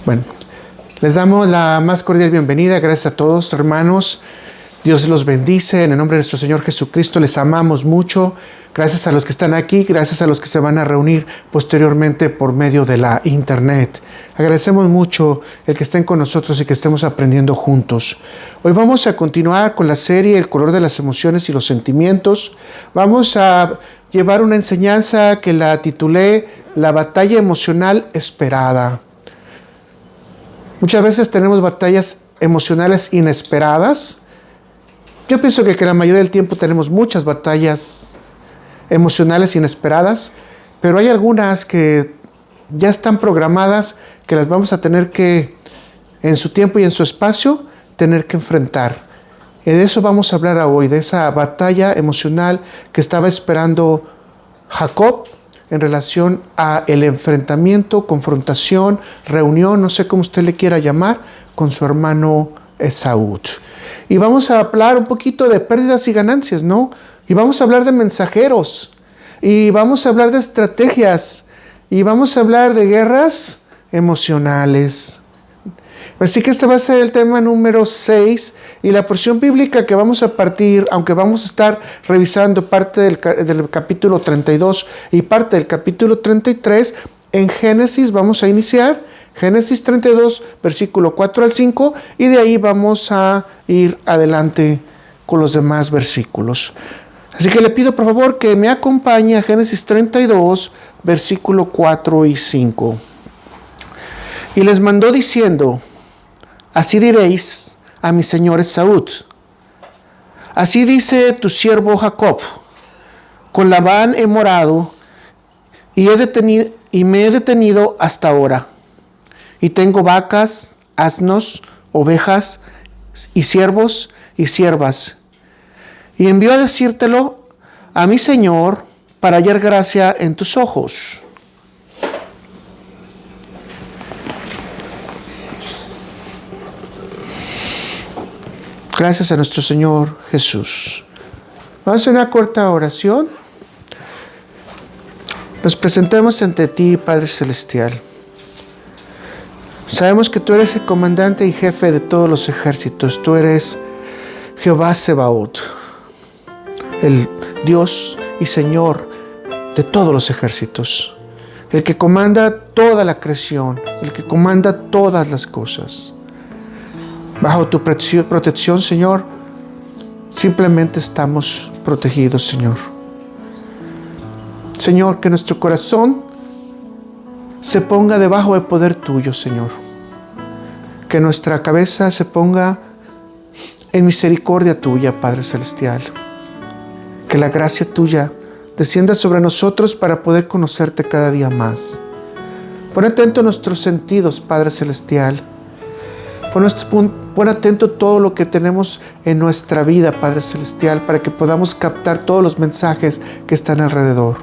Bueno, les damos la más cordial bienvenida. Gracias a todos, hermanos. Dios los bendice. En el nombre de nuestro Señor Jesucristo les amamos mucho. Gracias a los que están aquí, gracias a los que se van a reunir posteriormente por medio de la internet. Agradecemos mucho el que estén con nosotros y que estemos aprendiendo juntos. Hoy vamos a continuar con la serie El color de las emociones y los sentimientos. Vamos a llevar una enseñanza que la titulé La batalla emocional esperada. Muchas veces tenemos batallas emocionales inesperadas. Yo pienso que la mayoría del tiempo tenemos muchas batallas emocionales inesperadas, pero hay algunas que ya están programadas, que las vamos a tener que, en su tiempo y en su espacio, tener que enfrentar. Y de eso vamos a hablar hoy, de esa batalla emocional que estaba esperando Jacob en relación a el enfrentamiento, confrontación, reunión, no sé cómo usted le quiera llamar, con su hermano Esaú. Y vamos a hablar un poquito de pérdidas y ganancias, ¿no? Y vamos a hablar de mensajeros, y vamos a hablar de estrategias, y vamos a hablar de guerras emocionales. Así que este va a ser el tema número 6, y la porción bíblica que vamos a partir, aunque vamos a estar revisando parte del capítulo 32 y parte del capítulo 33, en Génesis vamos a iniciar, Génesis 32, versículo 4 al 5, y de ahí vamos a ir adelante con los demás versículos. Así que le pido por favor que me acompañe a Génesis 32, versículo 4 y 5. Y les mandó diciendo: así diréis a mi señor Esaú: así dice tu siervo Jacob, con Labán he morado y me he detenido hasta ahora. Y tengo vacas, asnos, ovejas y siervos y siervas. Y envió a decírtelo a mi señor para hallar gracia en tus ojos. Gracias a nuestro Señor Jesús. Vamos a hacer una corta oración. Nos presentamos ante ti, Padre Celestial. Sabemos que tú eres el comandante y jefe de todos los ejércitos. Tú eres Jehová Sebaot, el Dios y Señor de todos los ejércitos. El que comanda toda la creación, el que comanda todas las cosas. Bajo tu protección, Señor, simplemente estamos protegidos, Señor. Señor, que nuestro corazón se ponga debajo del poder tuyo, Señor. Que nuestra cabeza se ponga en misericordia tuya, Padre Celestial. Que la gracia tuya descienda sobre nosotros para poder conocerte cada día más. Pon atento nuestros sentidos, Padre Celestial. Pon atento todo lo que tenemos en nuestra vida, Padre Celestial, para que podamos captar todos los mensajes que están alrededor.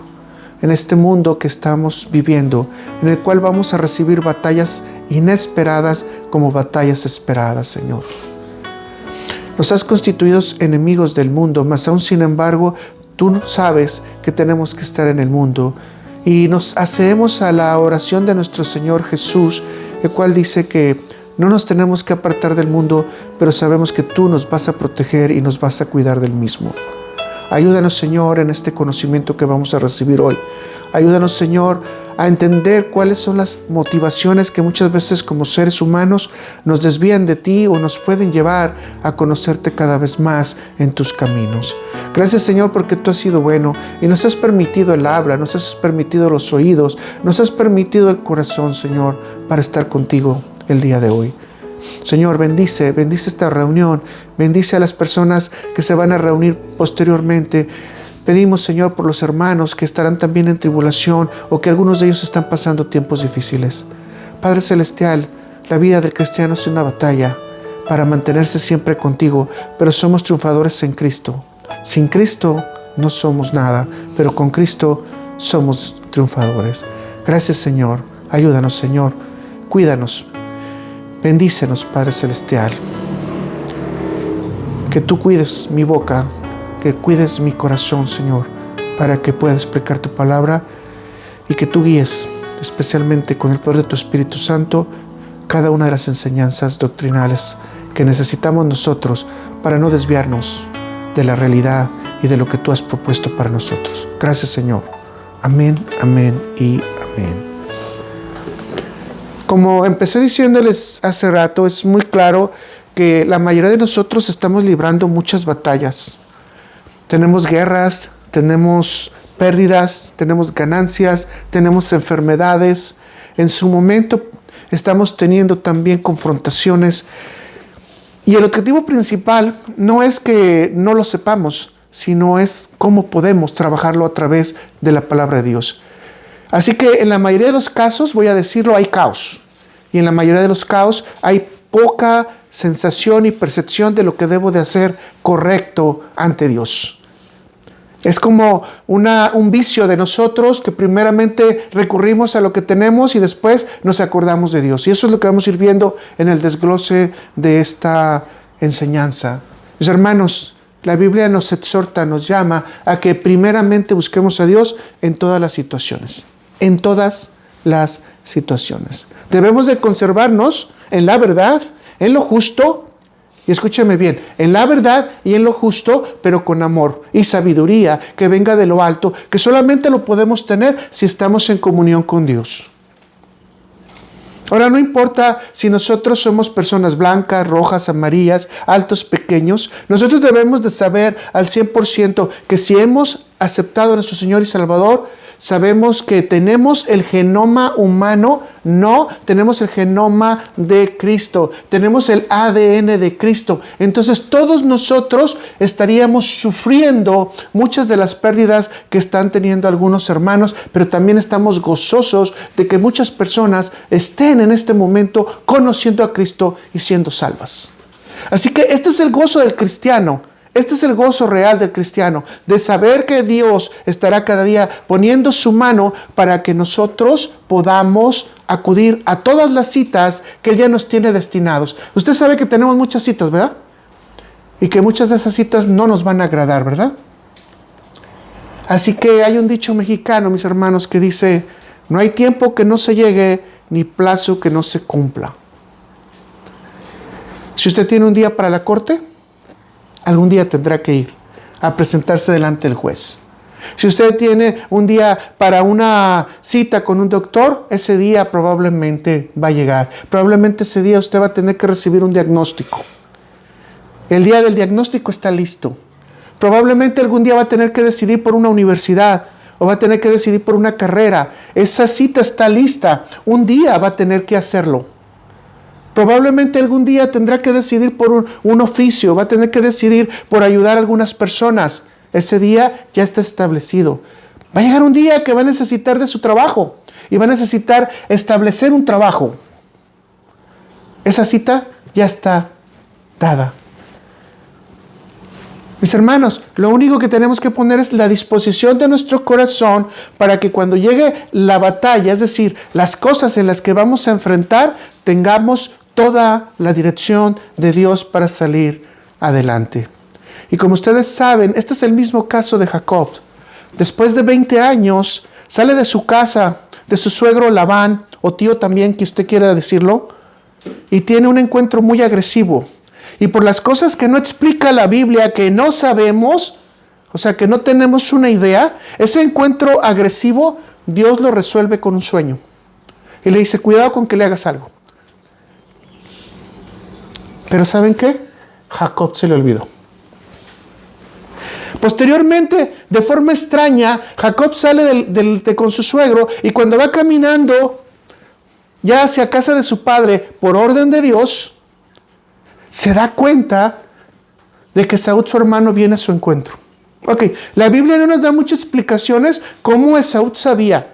En este mundo que estamos viviendo, en el cual vamos a recibir batallas inesperadas como batallas esperadas, Señor. Nos has constituido enemigos del mundo, mas aún sin embargo, tú sabes que tenemos que estar en el mundo. Y nos hacemos a la oración de nuestro Señor Jesús, el cual dice que no nos tenemos que apartar del mundo, pero sabemos que tú nos vas a proteger y nos vas a cuidar del mismo. Ayúdanos, Señor, en este conocimiento que vamos a recibir hoy. Ayúdanos, Señor, a entender cuáles son las motivaciones que muchas veces como seres humanos nos desvían de ti o nos pueden llevar a conocerte cada vez más en tus caminos. Gracias, Señor, porque tú has sido bueno y nos has permitido el habla, nos has permitido los oídos, nos has permitido el corazón, Señor, para estar contigo el día de hoy. Señor, bendice esta reunión, bendice a las personas que se van a reunir posteriormente. Pedimos, Señor, por los hermanos que estarán también en tribulación o que algunos de ellos están pasando tiempos difíciles. Padre Celestial, la vida del cristiano es una batalla para mantenerse siempre contigo, pero somos triunfadores en Cristo. Sin Cristo no somos nada, pero con Cristo somos triunfadores. Gracias, Señor. Ayúdanos, Señor. Cuídanos. Bendícenos, Padre Celestial. Que tú cuides mi boca, que cuides mi corazón, Señor, para que pueda explicar tu palabra y que tú guíes, especialmente con el poder de tu Espíritu Santo, cada una de las enseñanzas doctrinales que necesitamos nosotros para no desviarnos de la realidad y de lo que tú has propuesto para nosotros. Gracias, Señor. Amén, amén y amén. Como empecé diciéndoles hace rato, es muy claro que la mayoría de nosotros estamos librando muchas batallas. Tenemos guerras, tenemos pérdidas, tenemos ganancias, tenemos enfermedades. En su momento estamos teniendo también confrontaciones. Y el objetivo principal no es que no lo sepamos, sino es cómo podemos trabajarlo a través de la palabra de Dios. Así que en la mayoría de los casos, voy a decirlo, hay caos. Y en la mayoría de los caos hay poca sensación y percepción de lo que debo de hacer correcto ante Dios. Es como un vicio de nosotros que primeramente recurrimos a lo que tenemos y después nos acordamos de Dios. Y eso es lo que vamos a ir viendo en el desglose de esta enseñanza. Mis hermanos, la Biblia nos exhorta, nos llama a que primeramente busquemos a Dios en todas las situaciones. En todas las situaciones. Debemos de conservarnos en la verdad, en lo justo, y escúcheme bien, en la verdad y en lo justo, pero con amor y sabiduría que venga de lo alto, que solamente lo podemos tener si estamos en comunión con Dios. Ahora, no importa si nosotros somos personas blancas, rojas, amarillas, altos, pequeños, nosotros debemos de saber al 100% que si hemos aceptado a nuestro Señor y Salvador, sabemos que tenemos el genoma humano, no, tenemos el genoma de Cristo, tenemos el ADN de Cristo. Entonces todos nosotros estaríamos sufriendo muchas de las pérdidas que están teniendo algunos hermanos, pero también estamos gozosos de que muchas personas estén en este momento conociendo a Cristo y siendo salvas. Así que este es el gozo del cristiano. Este es el gozo real del cristiano, de saber que Dios estará cada día poniendo su mano para que nosotros podamos acudir a todas las citas que Él ya nos tiene destinados. Usted sabe que tenemos muchas citas, ¿verdad? Y que muchas de esas citas no nos van a agradar, ¿verdad? Así que hay un dicho mexicano, mis hermanos, que dice, no hay tiempo que no se llegue, ni plazo que no se cumpla. Si usted tiene un día para la corte, algún día tendrá que ir a presentarse delante del juez. Si usted tiene un día para una cita con un doctor, ese día probablemente va a llegar. Probablemente ese día usted va a tener que recibir un diagnóstico. El día del diagnóstico está listo. Probablemente algún día va a tener que decidir por una universidad o va a tener que decidir por una carrera. Esa cita está lista. Un día va a tener que hacerlo. Probablemente algún día tendrá que decidir por un oficio, va a tener que decidir por ayudar a algunas personas. Ese día ya está establecido. Va a llegar un día que va a necesitar de su trabajo y va a necesitar establecer un trabajo. Esa cita ya está dada. Mis hermanos, lo único que tenemos que poner es la disposición de nuestro corazón para que cuando llegue la batalla, es decir, las cosas en las que vamos a enfrentar, tengamos toda la dirección de Dios para salir adelante. Y como ustedes saben, este es el mismo caso de Jacob. Después de 20 años, sale de su casa, de su suegro Labán, o tío también, que usted quiera decirlo, y tiene un encuentro muy agresivo. Y por las cosas que no explica la Biblia, que no sabemos, o sea, que no tenemos una idea, ese encuentro agresivo, Dios lo resuelve con un sueño. Y le dice, cuidado con que le hagas algo. Pero ¿saben qué? Jacob se le olvidó. Posteriormente, de forma extraña, Jacob sale con su suegro y cuando va caminando ya hacia casa de su padre por orden de Dios, se da cuenta de que Esaú, su hermano, viene a su encuentro. Ok, la Biblia no nos da muchas explicaciones cómo Esaú sabía.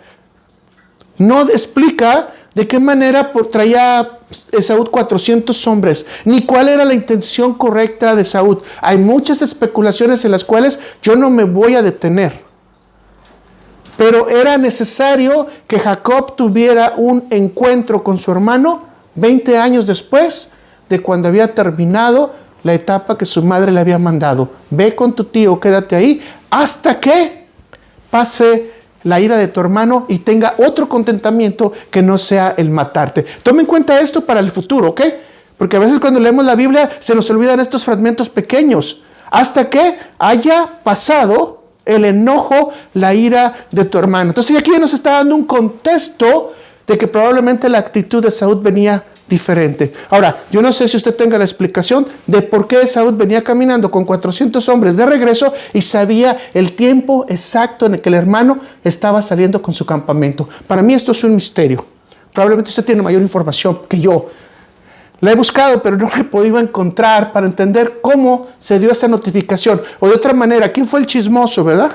No explica de qué manera traía Esaú 400 hombres, ni cuál era la intención correcta de Esaú. Hay muchas especulaciones en las cuales yo no me voy a detener. Pero era necesario que Jacob tuviera un encuentro con su hermano 20 años después de cuando había terminado la etapa que su madre le había mandado. Ve con tu tío, quédate ahí, hasta que pase la ira de tu hermano y tenga otro contentamiento que no sea el matarte. Tome en cuenta esto para el futuro, ¿ok? Porque a veces cuando leemos la Biblia se nos olvidan estos fragmentos pequeños. Hasta que haya pasado el enojo, la ira de tu hermano. Entonces aquí ya nos está dando un contexto de que probablemente la actitud de Saúl venía diferente. Ahora, yo no sé si usted tenga la explicación de por qué Saúl venía caminando con 400 hombres de regreso y sabía el tiempo exacto en el que el hermano estaba saliendo con su campamento. Para mí esto es un misterio. Probablemente usted tiene mayor información que yo. La he buscado, pero no la he podido encontrar para entender cómo se dio esa notificación. O de otra manera, ¿quién fue el chismoso, verdad?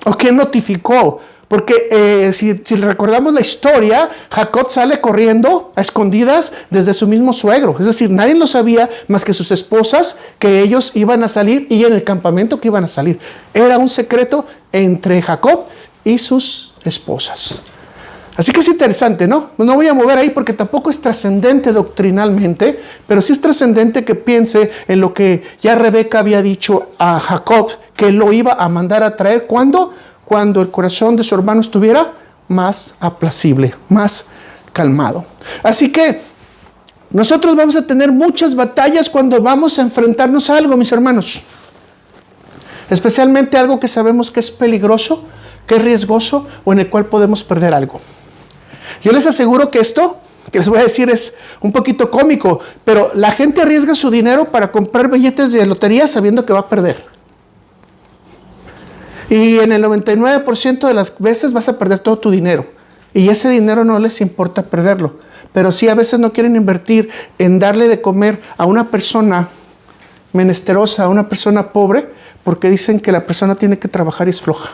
¿O quién notificó? Porque si recordamos la historia, Jacob sale corriendo a escondidas desde su mismo suegro. Es decir, nadie lo sabía más que sus esposas, que ellos iban a salir y en el campamento que iban a salir. Era un secreto entre Jacob y sus esposas. Así que es interesante, ¿no? No voy a mover ahí porque tampoco es trascendente doctrinalmente, pero sí es trascendente que piense en lo que ya Rebeca había dicho a Jacob, que lo iba a mandar a traer. ¿Cuándo? Cuando el corazón de su hermano estuviera más apacible, más calmado. Así que nosotros vamos a tener muchas batallas cuando vamos a enfrentarnos a algo, mis hermanos. Especialmente algo que sabemos que es peligroso, que es riesgoso o en el cual podemos perder algo. Yo les aseguro que esto que les voy a decir es un poquito cómico, pero la gente arriesga su dinero para comprar billetes de lotería sabiendo que va a perder. Y en el 99% de las veces vas a perder todo tu dinero. Y ese dinero no les importa perderlo. Pero sí a veces no quieren invertir en darle de comer a una persona menesterosa, a una persona pobre, porque dicen que la persona tiene que trabajar y es floja.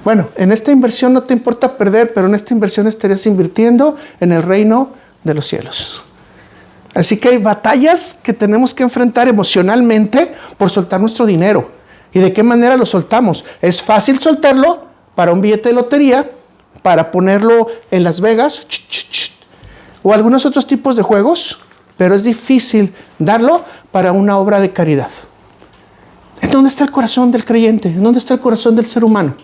Bueno, en esta inversión no te importa perder, pero en esta inversión estarías invirtiendo en el reino de los cielos. Así que hay batallas que tenemos que enfrentar emocionalmente por soltar nuestro dinero. ¿Y de qué manera lo soltamos? Es fácil soltarlo para un billete de lotería, para ponerlo en Las Vegas, o algunos otros tipos de juegos, pero es difícil darlo para una obra de caridad. ¿En dónde está el corazón del creyente? ¿En dónde está el corazón del ser humano?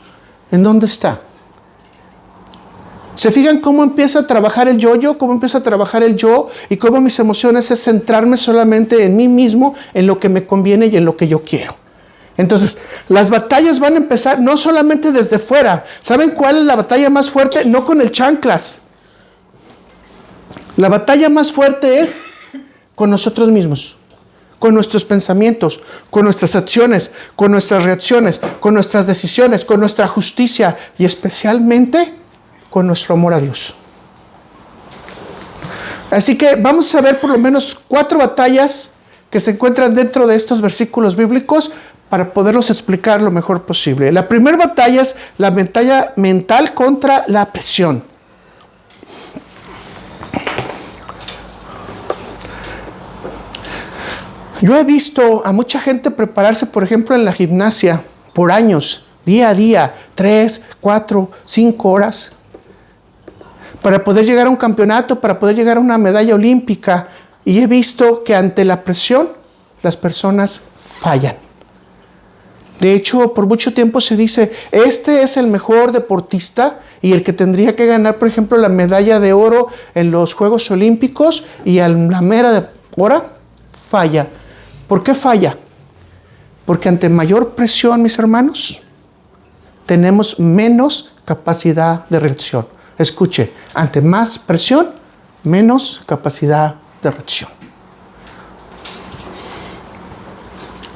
¿En dónde está? ¿Se fijan cómo empieza a trabajar el yo-yo? ¿Cómo empieza a trabajar el yo? Y cómo mis emociones es centrarme solamente en mí mismo, en lo que me conviene y en lo que yo quiero. Entonces, las batallas van a empezar no solamente desde fuera. ¿Saben cuál es la batalla más fuerte? No con el chanclas. La batalla más fuerte es con nosotros mismos, con nuestros pensamientos, con nuestras acciones, con nuestras reacciones, con nuestras decisiones, con nuestra justicia y especialmente con nuestro amor a Dios. Así que vamos a ver por lo menos 4 batallas que se encuentran dentro de estos versículos bíblicos para poderlos explicar lo mejor posible. La primera batalla es la batalla mental contra la presión. Yo he visto a mucha gente prepararse, por ejemplo, en la gimnasia por años, día a día, 3, 4, 5 horas, para poder llegar a un campeonato, para poder llegar a una medalla olímpica. Y he visto que ante la presión, las personas fallan. De hecho, por mucho tiempo se dice, este es el mejor deportista y el que tendría que ganar, por ejemplo, la medalla de oro en los Juegos Olímpicos y a la mera hora falla. ¿Por qué falla? Porque ante mayor presión, mis hermanos, tenemos menos capacidad de reacción. Escuche, ante más presión, menos capacidad de reacción.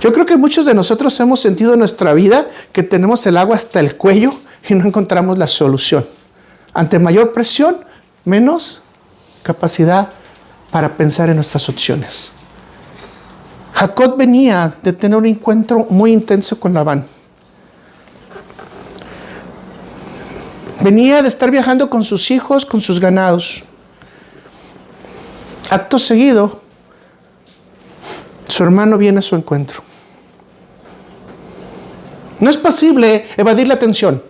Yo creo que muchos de nosotros hemos sentido en nuestra vida que tenemos el agua hasta el cuello y no encontramos la solución. Ante mayor presión, menos capacidad para pensar en nuestras opciones. Jacob venía de tener un encuentro muy intenso con Labán. Venía de estar viajando con sus hijos, con sus ganados. Acto seguido, su hermano viene a su encuentro. No es posible evadir la atención.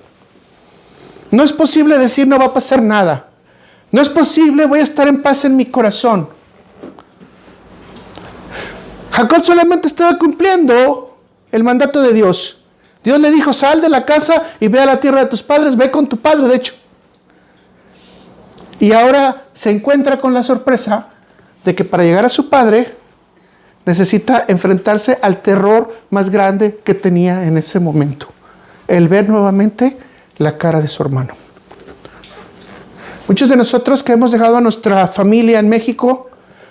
No es posible decir no va a pasar nada. No es posible, voy a estar en paz en mi corazón. Jacob solamente estaba cumpliendo el mandato de Dios. Dios le dijo, sal de la casa y ve a la tierra de tus padres, ve con tu padre, de hecho. Y ahora se encuentra con la sorpresa de que para llegar a su padre necesita enfrentarse al terror más grande que tenía en ese momento. El ver nuevamente la cara de su hermano. Muchos de nosotros que hemos dejado a nuestra familia en México,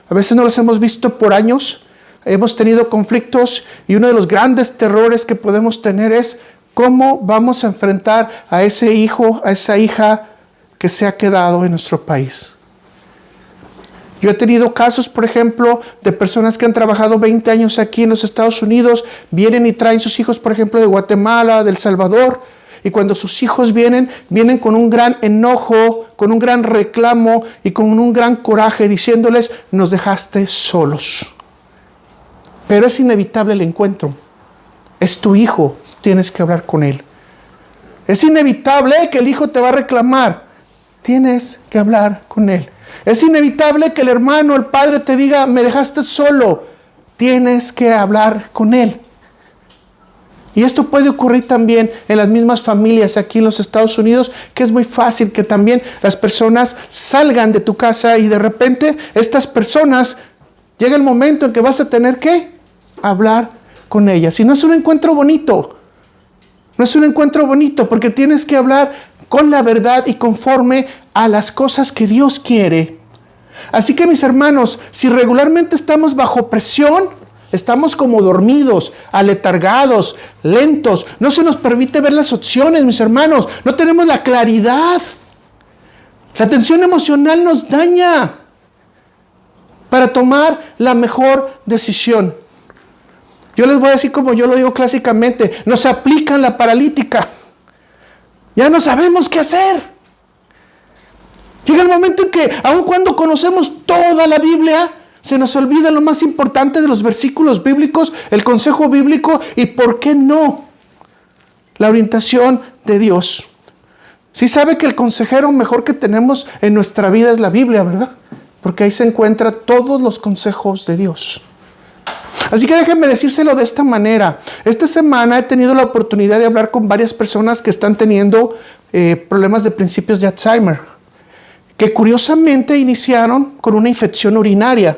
a veces no los hemos visto por años, hemos tenido conflictos y uno de los grandes terrores que podemos tener es cómo vamos a enfrentar a ese hijo, a esa hija que se ha quedado en nuestro país. Yo he tenido casos, por ejemplo, de personas que han trabajado 20 años aquí en los Estados Unidos, vienen y traen sus hijos, por ejemplo, de Guatemala, de El Salvador, y cuando sus hijos vienen con un gran enojo, con un gran reclamo y con un gran coraje, diciéndoles, nos dejaste solos. Pero es inevitable el encuentro. Es tu hijo, tienes que hablar con él. Es inevitable que el hijo te va a reclamar. Tienes que hablar con él. Es inevitable que el hermano, el padre te diga, me dejaste solo. Tienes que hablar con él. Y esto puede ocurrir también en las mismas familias aquí en los Estados Unidos, que es muy fácil que también las personas salgan de tu casa y de repente estas personas, llega el momento en que vas a tener que hablar con ellas. Y no es un encuentro bonito. No es un encuentro bonito porque tienes que hablar con la verdad y conforme a las cosas que Dios quiere. Así que mis hermanos, si regularmente estamos bajo presión, estamos como dormidos, aletargados, lentos, no se nos permite ver las opciones, mis hermanos, no tenemos la claridad. La tensión emocional nos daña para tomar la mejor decisión. Yo les voy a decir como yo lo digo clásicamente, nos aplican la paralítica. Ya no sabemos qué hacer. Llega el momento en que, aun cuando conocemos toda la Biblia, se nos olvida lo más importante de los versículos bíblicos, el consejo bíblico y, ¿por qué no?, la orientación de Dios. Sí sabe que el consejero mejor que tenemos en nuestra vida es la Biblia, ¿verdad? Porque ahí se encuentran todos los consejos de Dios. Así que déjenme decírselo de esta manera. Esta semana he tenido la oportunidad de hablar con varias personas que están teniendo problemas de principios de Alzheimer, que curiosamente iniciaron con una infección urinaria.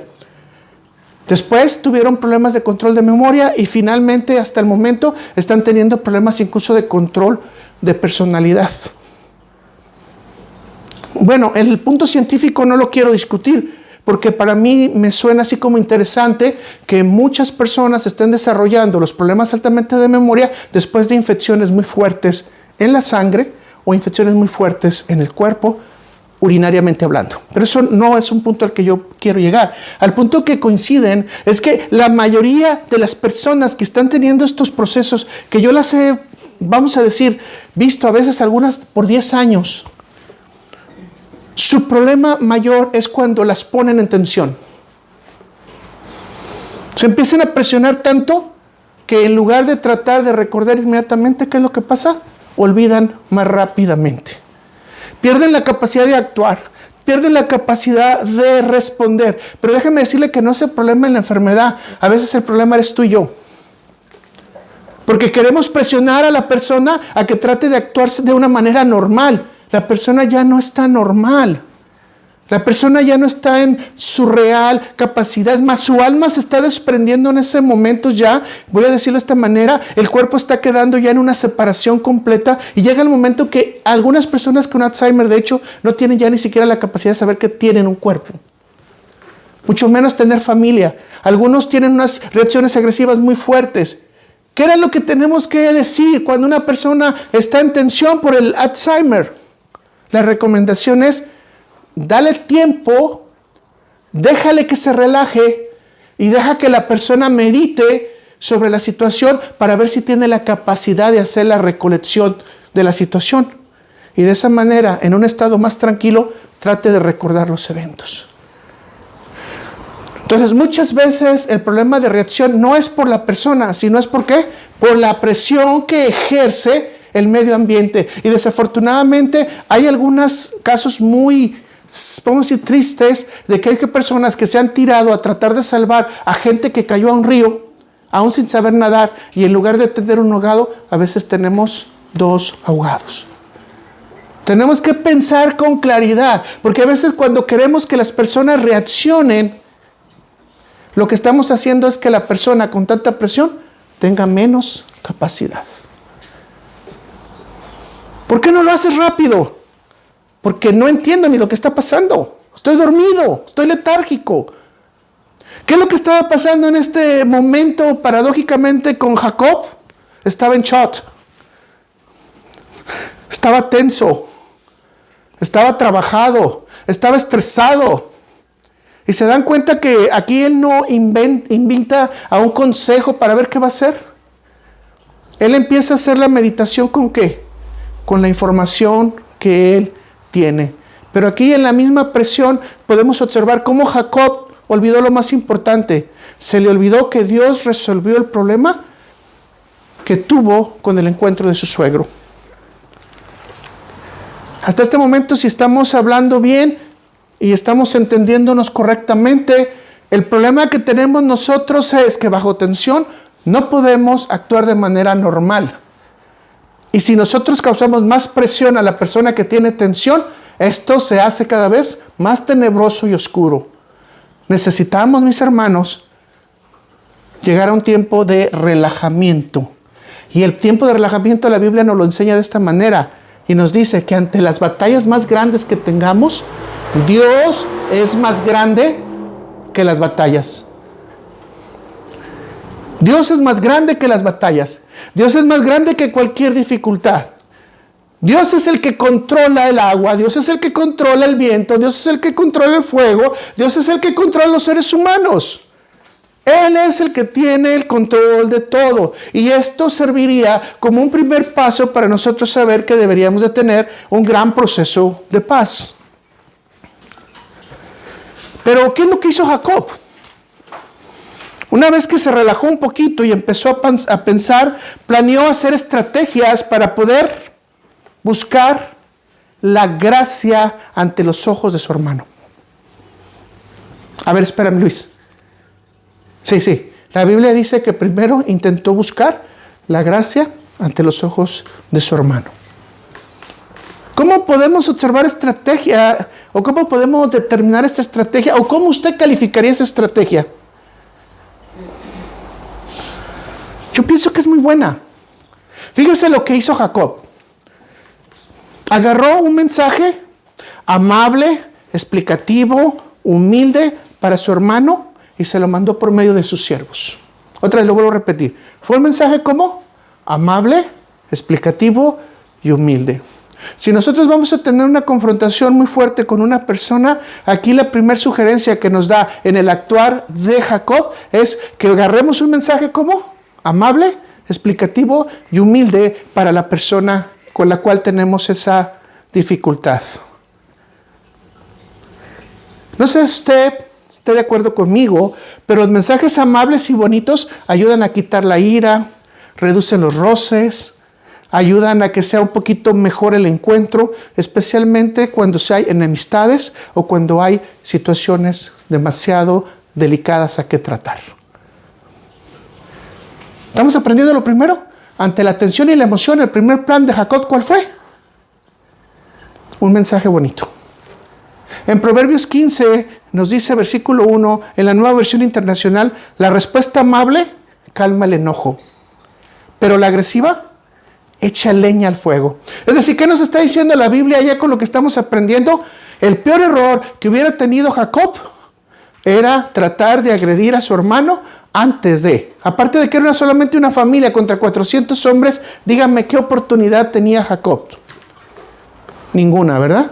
Después tuvieron problemas de control de memoria y finalmente hasta el momento están teniendo problemas incluso de control de personalidad. Bueno, el punto científico no lo quiero discutir, porque para mí me suena así como interesante que muchas personas estén desarrollando los problemas altamente de memoria después de infecciones muy fuertes en la sangre o infecciones muy fuertes en el cuerpo, urinariamente hablando. Pero eso no es un punto al que yo quiero llegar. Al punto que coinciden es que la mayoría de las personas que están teniendo estos procesos, que yo las he, vamos a decir, visto a veces algunas por 10 años, su problema mayor es cuando las ponen en tensión. Se empiezan a presionar tanto que en lugar de tratar de recordar inmediatamente qué es lo que pasa, olvidan más rápidamente. Pierden la capacidad de actuar, pierden la capacidad de responder. Pero déjenme decirle que no es el problema en la enfermedad. A veces el problema eres tú y yo. Porque queremos presionar a la persona a que trate de actuar de una manera normal. La persona ya no está normal. La persona ya no está en su real capacidad. Es más, su alma se está desprendiendo en ese momento ya. Voy a decirlo de esta manera. El cuerpo está quedando ya en una separación completa. Y llega el momento que algunas personas con Alzheimer, de hecho, no tienen ya ni siquiera la capacidad de saber que tienen un cuerpo. Mucho menos tener familia. Algunos tienen unas reacciones agresivas muy fuertes. ¿Qué era lo que tenemos que decir cuando una persona está en tensión por el Alzheimer? La recomendación es: dale tiempo, déjale que se relaje y deja que la persona medite sobre la situación para ver si tiene la capacidad de hacer la recolección de la situación. Y de esa manera, en un estado más tranquilo, trate de recordar los eventos. Entonces, muchas veces el problema de reacción no es por la persona, sino es ¿por qué? Por la presión que ejerce el medio ambiente. Y desafortunadamente hay algunos casos muy, podemos decir, tristes, de que hay personas que se han tirado a tratar de salvar a gente que cayó a un río, aún sin saber nadar. Y en lugar de tener un ahogado, a veces tenemos 2 ahogados. Tenemos que pensar con claridad, porque a veces cuando queremos que las personas reaccionen, lo que estamos haciendo es que la persona con tanta presión tenga menos capacidad. ¿Por qué no lo haces rápido? Porque no entiendo ni lo que está pasando. Estoy dormido, estoy letárgico. ¿Qué es lo que estaba pasando en este momento paradójicamente con Jacob? Estaba en shock. Estaba tenso. Estaba trabajado. Estaba estresado. Y se dan cuenta que aquí él no invita a un consejo para ver qué va a hacer. Él empieza a hacer la meditación ¿con qué? Con la información que él tiene. Pero aquí en la misma presión podemos observar cómo Jacob olvidó lo más importante. Se le olvidó que Dios resolvió el problema que tuvo con el encuentro de su suegro. Hasta este momento, si estamos hablando bien y estamos entendiéndonos correctamente, el problema que tenemos nosotros es que bajo tensión no podemos actuar de manera normal. Y si nosotros causamos más presión a la persona que tiene tensión, esto se hace cada vez más tenebroso y oscuro. Necesitamos, mis hermanos, llegar a un tiempo de relajamiento. Y el tiempo de relajamiento la Biblia nos lo enseña de esta manera. Y nos dice que ante las batallas más grandes que tengamos, Dios es más grande que las batallas. Dios es más grande que las batallas. Dios es más grande que cualquier dificultad. Dios es el que controla el agua. Dios es el que controla el viento. Dios es el que controla el fuego. Dios es el que controla los seres humanos. Él es el que tiene el control de todo. Y esto serviría como un primer paso para nosotros saber que deberíamos de tener un gran proceso de paz. Pero, ¿qué es lo que hizo Jacob? Una vez que se relajó un poquito y empezó a pensar, planeó hacer estrategias para poder buscar la gracia ante los ojos de su hermano. A ver, espérame, Luis. Sí. La Biblia dice que primero intentó buscar la gracia ante los ojos de su hermano. ¿Cómo podemos observar estrategia? ¿O cómo podemos determinar esta estrategia? ¿O cómo usted calificaría esa estrategia? Yo pienso que es muy buena. Fíjese lo que hizo Jacob. Agarró un mensaje amable, explicativo, humilde para su hermano y se lo mandó por medio de sus siervos. Otra vez lo vuelvo a repetir. Fue un mensaje ¿cómo? Amable, explicativo y humilde. Si nosotros vamos a tener una confrontación muy fuerte con una persona, aquí la primera sugerencia que nos da en el actuar de Jacob es que agarremos un mensaje ¿cómo? Amable, explicativo y humilde para la persona con la cual tenemos esa dificultad. No sé si usted esté de acuerdo conmigo, pero los mensajes amables y bonitos ayudan a quitar la ira, reducen los roces, ayudan a que sea un poquito mejor el encuentro, especialmente cuando hay enemistades o cuando hay situaciones demasiado delicadas a que tratar. ¿Estamos aprendiendo lo primero? Ante la tensión y la emoción, el primer plan de Jacob, ¿cuál fue? Un mensaje bonito. En Proverbios 15 nos dice, versículo 1, en la Nueva Versión Internacional, la respuesta amable calma el enojo, pero la agresiva echa leña al fuego. Es decir, ¿qué nos está diciendo la Biblia ya con lo que estamos aprendiendo? El peor error que hubiera tenido Jacob era tratar de agredir a su hermano antes de. Aparte de que era solamente una familia contra 400 hombres, díganme qué oportunidad tenía Jacob. Ninguna, ¿verdad?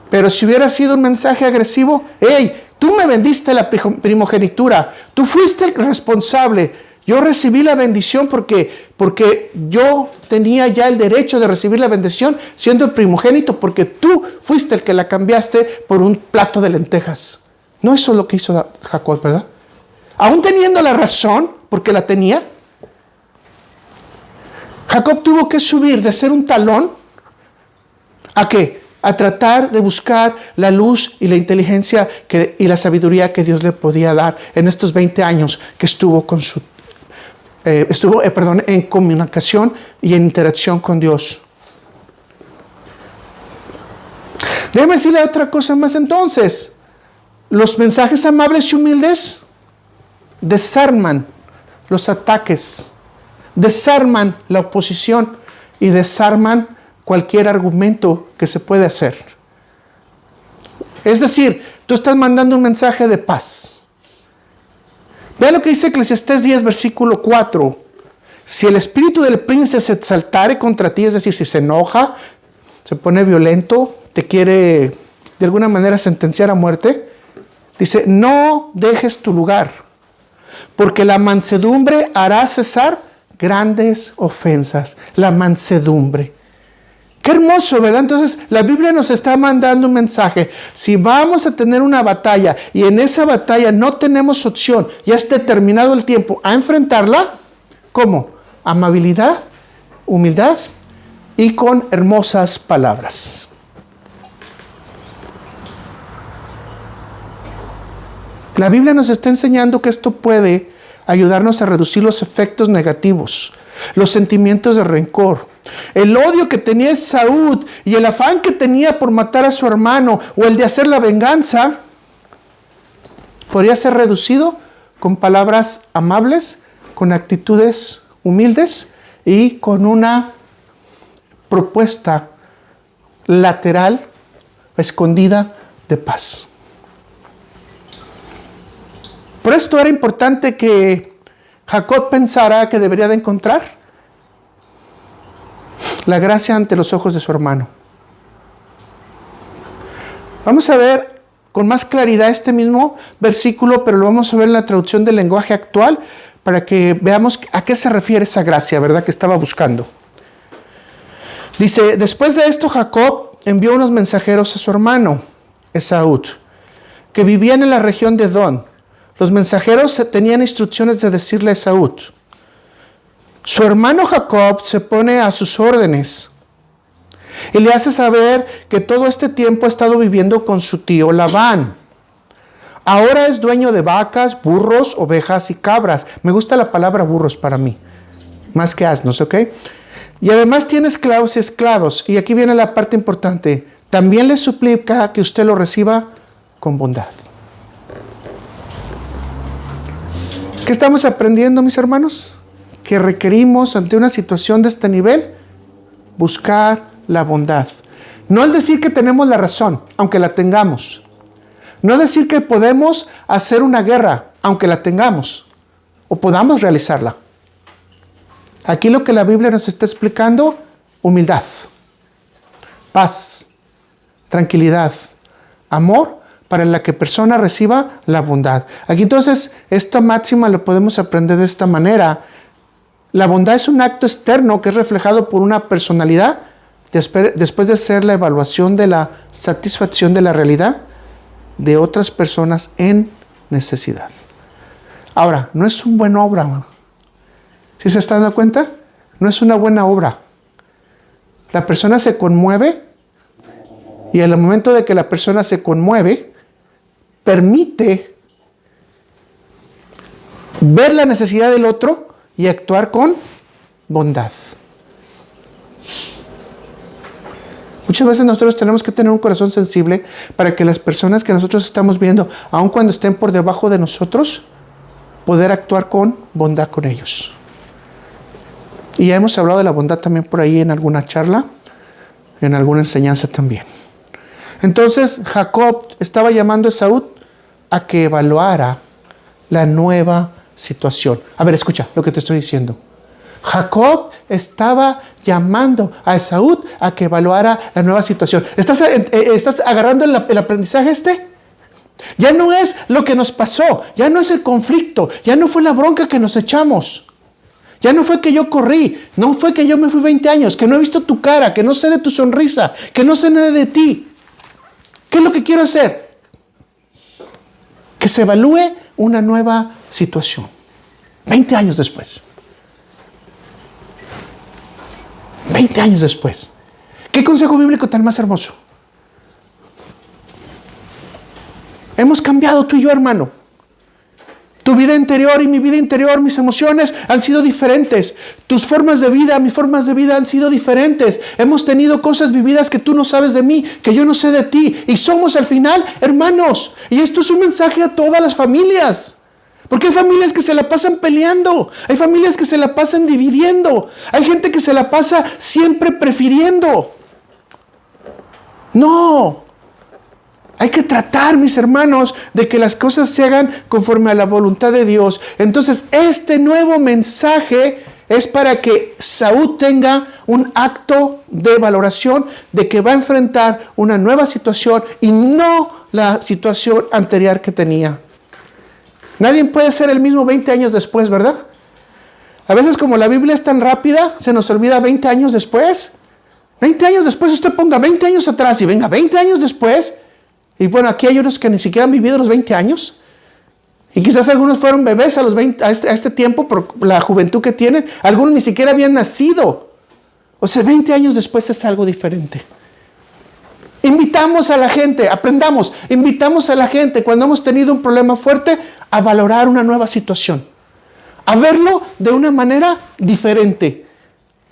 Pero si hubiera sido un mensaje agresivo, hey, tú me vendiste la primogenitura, tú fuiste el responsable, yo recibí la bendición porque yo tenía ya el derecho de recibir la bendición siendo el primogénito, porque tú fuiste el que la cambiaste por un plato de lentejas. No, eso es lo que hizo Jacob, ¿verdad? Aún teniendo la razón, porque la tenía, Jacob tuvo que subir de ser un talón a ¿qué? A tratar de buscar la luz y la inteligencia y la sabiduría que Dios le podía dar en estos 20 años que estuvo con su en comunicación y en interacción con Dios. Déjeme decirle otra cosa más entonces. Los mensajes amables y humildes desarman los ataques, desarman la oposición y desarman cualquier argumento que se puede hacer. Es decir, tú estás mandando un mensaje de paz. Vea lo que dice Eclesiastés 10, versículo 4. Si el espíritu del príncipe se exaltare contra ti, es decir, si se enoja, se pone violento, te quiere de alguna manera sentenciar a muerte, dice, no dejes tu lugar, porque la mansedumbre hará cesar grandes ofensas. La mansedumbre. Qué hermoso, ¿verdad? Entonces, la Biblia nos está mandando un mensaje. Si vamos a tener una batalla y en esa batalla no tenemos opción, ya esté terminado el tiempo, a enfrentarla, ¿cómo? Amabilidad, humildad y con hermosas palabras. La Biblia nos está enseñando que esto puede ayudarnos a reducir los efectos negativos, los sentimientos de rencor, el odio que tenía Esaú y el afán que tenía por matar a su hermano o el de hacer la venganza, podría ser reducido con palabras amables, con actitudes humildes y con una propuesta lateral, escondida de paz. Por esto era importante que Jacob pensara que debería de encontrar la gracia ante los ojos de su hermano. Vamos a ver con más claridad este mismo versículo, pero lo vamos a ver en la traducción del lenguaje actual para que veamos a qué se refiere esa gracia, ¿verdad?, que estaba buscando. Dice, después de esto Jacob envió unos mensajeros a su hermano Esaú, que vivían en la región de Edom. Los mensajeros tenían instrucciones de decirle a Esaú, su hermano Jacob se pone a sus órdenes y le hace saber que todo este tiempo ha estado viviendo con su tío Labán. Ahora es dueño de vacas, burros, ovejas y cabras. Me gusta la palabra burros para mí, más que asnos, ¿ok? Y además tiene esclavos y esclavos. Y aquí viene la parte importante. También le suplica que usted lo reciba con bondad. ¿Qué estamos aprendiendo, mis hermanos? Que requerimos ante una situación de este nivel buscar la bondad. No es decir que tenemos la razón, aunque la tengamos. No es decir que podemos hacer una guerra, aunque la tengamos, o podamos realizarla. Aquí lo que la Biblia nos está explicando, humildad, paz, tranquilidad, amor, para la que persona reciba la bondad. Aquí entonces, esta máxima lo podemos aprender de esta manera. La bondad es un acto externo que es reflejado por una personalidad después de hacer la evaluación de la satisfacción de la realidad de otras personas en necesidad. Ahora, no es una buena obra. ¿Sí se está dando cuenta? No es una buena obra. La persona se conmueve y en el momento de que la persona se conmueve, permite ver la necesidad del otro y actuar con bondad. Muchas veces nosotros tenemos que tener un corazón sensible para que las personas que nosotros estamos viendo, aun cuando estén por debajo de nosotros, poder actuar con bondad con ellos. Y ya hemos hablado de la bondad también por ahí en alguna charla, en alguna enseñanza también. Entonces Jacob estaba llamando a Esaú a que evaluara la nueva situación. A ver, escucha lo que te estoy diciendo. Jacob estaba llamando a Esaú a que evaluara la nueva situación. ¿Estás agarrando el aprendizaje este? Ya no es lo que nos pasó, ya no es el conflicto, ya no fue la bronca que nos echamos. Ya no fue que yo corrí, no fue que yo me fui 20 años, que no he visto tu cara, que no sé de tu sonrisa, que no sé nada de ti. ¿Qué es lo que quiero hacer? Que se evalúe una nueva situación. 20 años después. 20 años después. ¿Qué consejo bíblico tan más hermoso? Hemos cambiado tú y yo, hermano. Tu vida interior y mi vida interior, mis emociones han sido diferentes. Tus formas de vida, mis formas de vida han sido diferentes. Hemos tenido cosas vividas que tú no sabes de mí, que yo no sé de ti. Y somos al final hermanos. Y esto es un mensaje a todas las familias. Porque hay familias que se la pasan peleando. Hay familias que se la pasan dividiendo. Hay gente que se la pasa siempre prefiriendo. No. Hay que tratar, mis hermanos, de que las cosas se hagan conforme a la voluntad de Dios. Entonces, este nuevo mensaje es para que Saúl tenga un acto de valoración de que va a enfrentar una nueva situación y no la situación anterior que tenía. Nadie puede ser el mismo 20 años después, ¿verdad? A veces como la Biblia es tan rápida, se nos olvida 20 años después. 20 años después, usted ponga 20 años atrás y venga 20 años después. Y bueno, aquí hay unos que ni siquiera han vivido los 20 años. Y quizás algunos fueron bebés a este tiempo por la juventud que tienen. Algunos ni siquiera habían nacido. O sea, 20 años después es algo diferente. Invitamos a la gente, aprendamos, invitamos a la gente cuando hemos tenido un problema fuerte a valorar una nueva situación. A verlo de una manera diferente.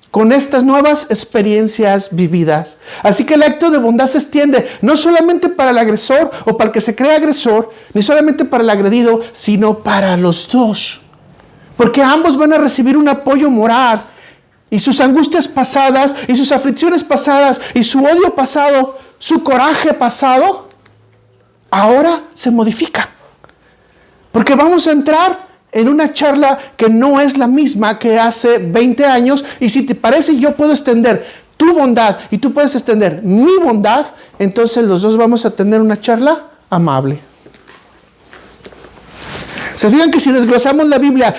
Con estas nuevas experiencias vividas. Así que el acto de bondad se extiende no solamente para el agresor o para el que se cree agresor, ni solamente para el agredido, sino para los dos. Porque ambos van a recibir un apoyo moral y sus angustias pasadas y sus aflicciones pasadas y su odio pasado, su coraje pasado, ahora se modifica. Porque vamos a entrar en una charla que no es la misma que hace 20 años. Y si te parece, yo puedo extender tu bondad y tú puedes extender mi bondad. Entonces los dos vamos a tener una charla amable. Se fijan que si desglosamos la Biblia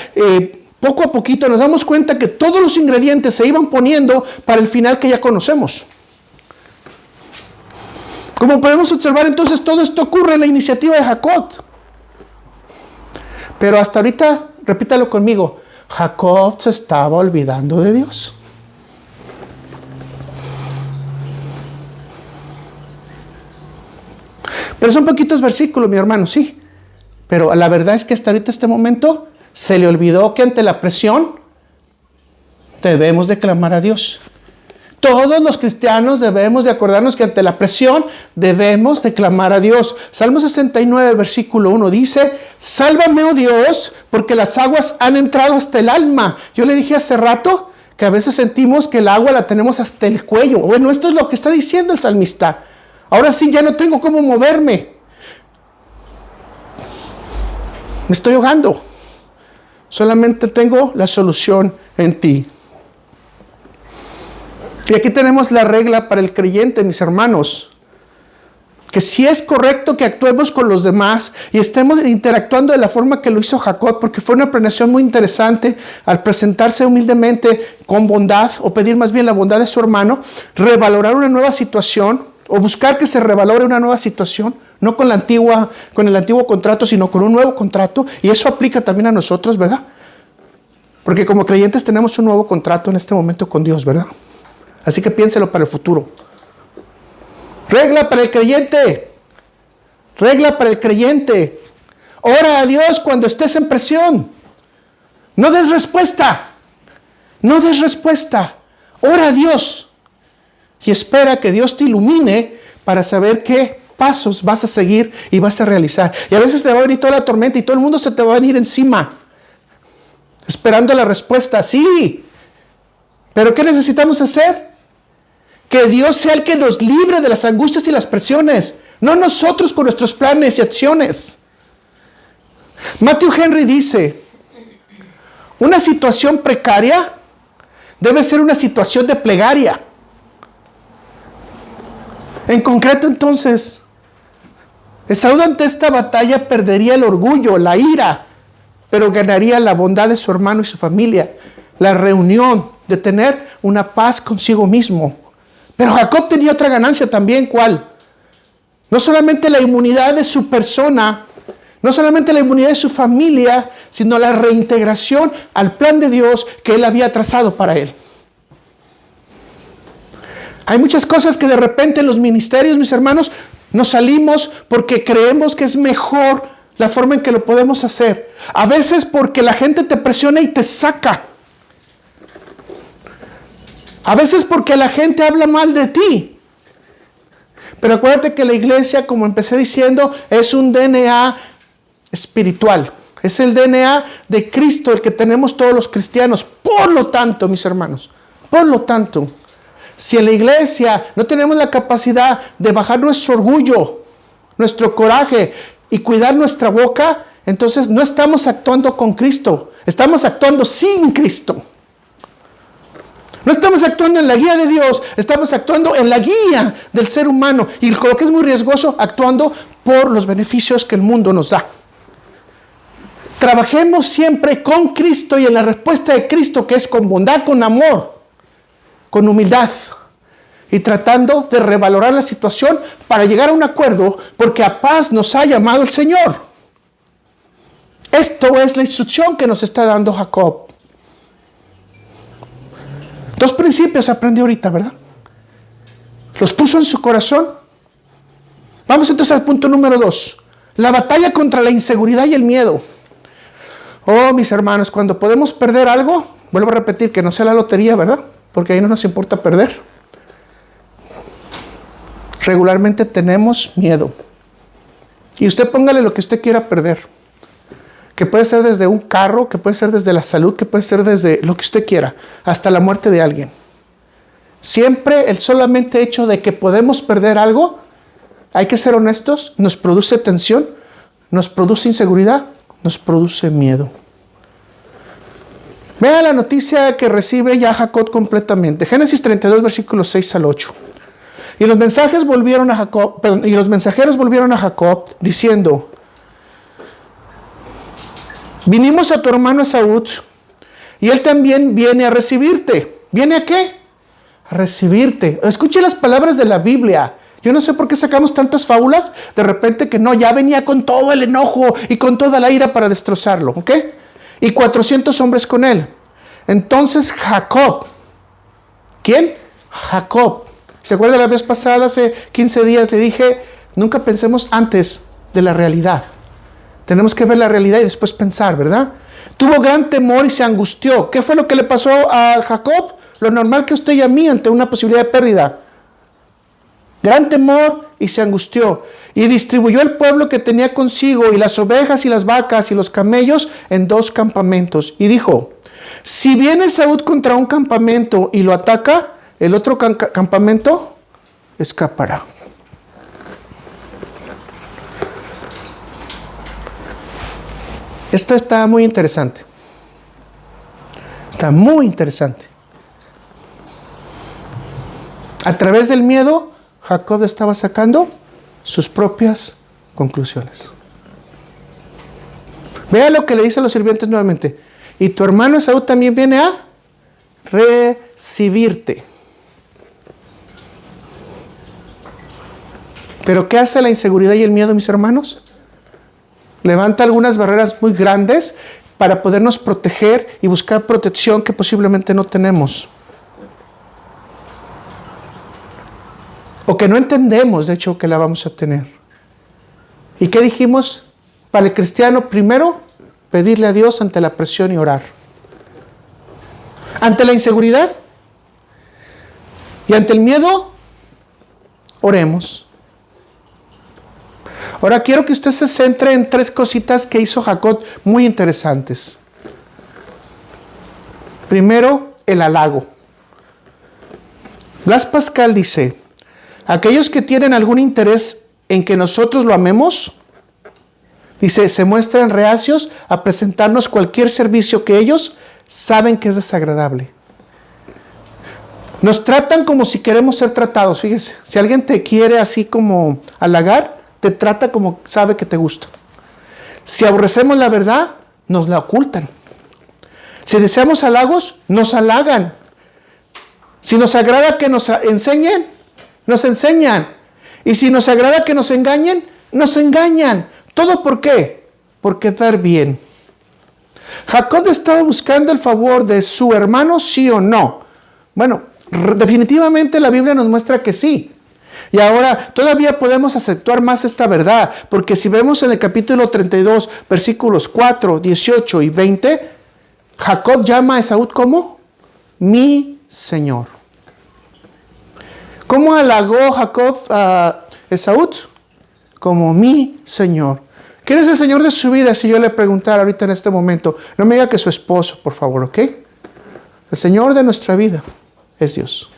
poco a poquito, nos damos cuenta que todos los ingredientes se iban poniendo para el final que ya conocemos. Como podemos observar, entonces todo esto ocurre en la iniciativa de Jacob. Pero hasta ahorita, repítalo conmigo, Jacob se estaba olvidando de Dios. Pero son poquitos versículos, mi hermano, sí. Pero la verdad es que hasta ahorita, este momento, se le olvidó que ante la presión debemos de clamar a Dios. Todos los cristianos debemos de acordarnos que ante la presión debemos de clamar a Dios. Salmo 69, versículo 1 dice: sálvame, oh Dios, porque las aguas han entrado hasta el alma. Yo le dije hace rato que a veces sentimos que el agua la tenemos hasta el cuello. Bueno, esto es lo que está diciendo el salmista. Ahora sí, ya no tengo cómo moverme. Me estoy ahogando. Solamente tengo la solución en ti. Y aquí tenemos la regla para el creyente, mis hermanos. Que si es correcto que actuemos con los demás y estemos interactuando de la forma que lo hizo Jacob, porque fue una planeación muy interesante al presentarse humildemente con bondad, o pedir más bien la bondad de su hermano, revalorar una nueva situación, o buscar que se revalore una nueva situación, no con el antiguo contrato, sino con un nuevo contrato. Y eso aplica también a nosotros, ¿verdad? Porque como creyentes tenemos un nuevo contrato en este momento con Dios, ¿verdad? Así que piénselo para el futuro. Regla para el creyente. Regla para el creyente. Ora a Dios cuando estés en presión. No des respuesta. No des respuesta. Ora a Dios. Y espera que Dios te ilumine para saber qué pasos vas a seguir y vas a realizar. Y a veces te va a venir toda la tormenta y todo el mundo se te va a venir encima. Esperando la respuesta. Sí. Pero ¿qué necesitamos hacer? Que Dios sea el que nos libre de las angustias y las presiones. No nosotros con nuestros planes y acciones. Matthew Henry dice: una situación precaria debe ser una situación de plegaria. En concreto, entonces, Esaú ante esta batalla perdería el orgullo, la ira, pero ganaría la bondad de su hermano y su familia, la reunión de tener una paz consigo mismo. Pero Jacob tenía otra ganancia también, ¿cuál? No solamente la inmunidad de su persona, no solamente la inmunidad de su familia, sino la reintegración al plan de Dios que Él había trazado para él. Hay muchas cosas que de repente en los ministerios, mis hermanos, nos salimos porque creemos que es mejor la forma en que lo podemos hacer. A veces porque la gente te presiona y te saca. A veces porque la gente habla mal de ti. Pero acuérdate que la iglesia, como empecé diciendo, es un DNA espiritual. Es el DNA de Cristo, el que tenemos todos los cristianos. Por lo tanto, mis hermanos, por lo tanto, si en la iglesia no tenemos la capacidad de bajar nuestro orgullo, nuestro coraje y cuidar nuestra boca, entonces no estamos actuando con Cristo. Estamos actuando sin Cristo. No estamos actuando en la guía de Dios, estamos actuando en la guía del ser humano. Y lo que es muy riesgoso, actuando por los beneficios que el mundo nos da. Trabajemos siempre con Cristo y en la respuesta de Cristo, que es con bondad, con amor, con humildad. Y tratando de revalorar la situación para llegar a un acuerdo, porque a paz nos ha llamado el Señor. Esto es la instrucción que nos está dando Jacob. 2 principios aprendió ahorita, ¿verdad? Los puso en su corazón. Vamos entonces al punto número 2. La batalla contra la inseguridad y el miedo. Oh, mis hermanos, cuando podemos perder algo, vuelvo a repetir que no sea la lotería, ¿verdad? Porque ahí no nos importa perder. Regularmente tenemos miedo. Y usted póngale lo que usted quiera perder. Que puede ser desde un carro, que puede ser desde la salud, que puede ser desde lo que usted quiera, hasta la muerte de alguien. Siempre el solamente hecho de que podemos perder algo, hay que ser honestos, nos produce tensión, nos produce inseguridad, nos produce miedo. Vea la noticia que recibe ya Jacob completamente. Génesis 32, versículos 6 al 8. Y los mensajeros volvieron a Jacob diciendo: vinimos a tu hermano Esaú, y él también viene a recibirte. ¿Viene a qué? A recibirte. Escuche las palabras de la Biblia. Yo no sé por qué sacamos tantas fábulas de repente que no, ya venía con todo el enojo y con toda la ira para destrozarlo, ¿ok? Y 400 hombres con él. Entonces Jacob, ¿quién? Jacob. ¿Se acuerda la vez pasada, hace 15 días, le dije, nunca pensemos antes de la realidad? Tenemos que ver la realidad y después pensar, ¿verdad? Tuvo gran temor y se angustió. ¿Qué fue lo que le pasó a Jacob? Lo normal que usted y a mí ante una posibilidad de pérdida. Gran temor y se angustió. Y distribuyó el pueblo que tenía consigo y las ovejas y las vacas y los camellos en 2 campamentos. Y dijo: si viene Saúl contra un campamento y lo ataca, el otro campamento escapará. Esto está muy interesante. Está muy interesante. A través del miedo, Jacob estaba sacando sus propias conclusiones. Vea lo que le dice a los sirvientes nuevamente. Y tu hermano Esaú también viene a recibirte. ¿Pero qué hace la inseguridad y el miedo, mis hermanos? Levanta algunas barreras muy grandes para podernos proteger y buscar protección que posiblemente no tenemos. O que no entendemos, de hecho, que la vamos a tener. ¿Y qué dijimos? Para el cristiano, primero, pedirle a Dios ante la presión y orar. Ante la inseguridad y ante el miedo, oremos. Ahora quiero que usted se centre en 3 cositas que hizo Jacob muy interesantes. Primero, el halago. Blas Pascal dice: aquellos que tienen algún interés en que nosotros lo amemos, dice, se muestran reacios a presentarnos cualquier servicio que ellos saben que es desagradable. Nos tratan como si queremos ser tratados. Fíjese, si alguien te quiere así como halagar, te trata como sabe que te gusta. Si aborrecemos la verdad, nos la ocultan. Si deseamos halagos, nos halagan. Si nos agrada que nos enseñen, nos enseñan. Y si nos agrada que nos engañen, nos engañan. ¿Todo por qué? Por quedar bien. Jacob estaba buscando el favor de su hermano, ¿sí o no? Bueno, definitivamente la Biblia nos muestra que sí. Y ahora todavía podemos acentuar más esta verdad, porque si vemos en el capítulo 32, versículos 4, 18 y 20, Jacob llama a Esaú como mi Señor. ¿Cómo halagó Jacob a Esaú? Como mi Señor. ¿Quién es el Señor de su vida? Si yo le preguntara ahorita en este momento, no me diga que su esposo, por favor, ¿ok? El Señor de nuestra vida es Dios.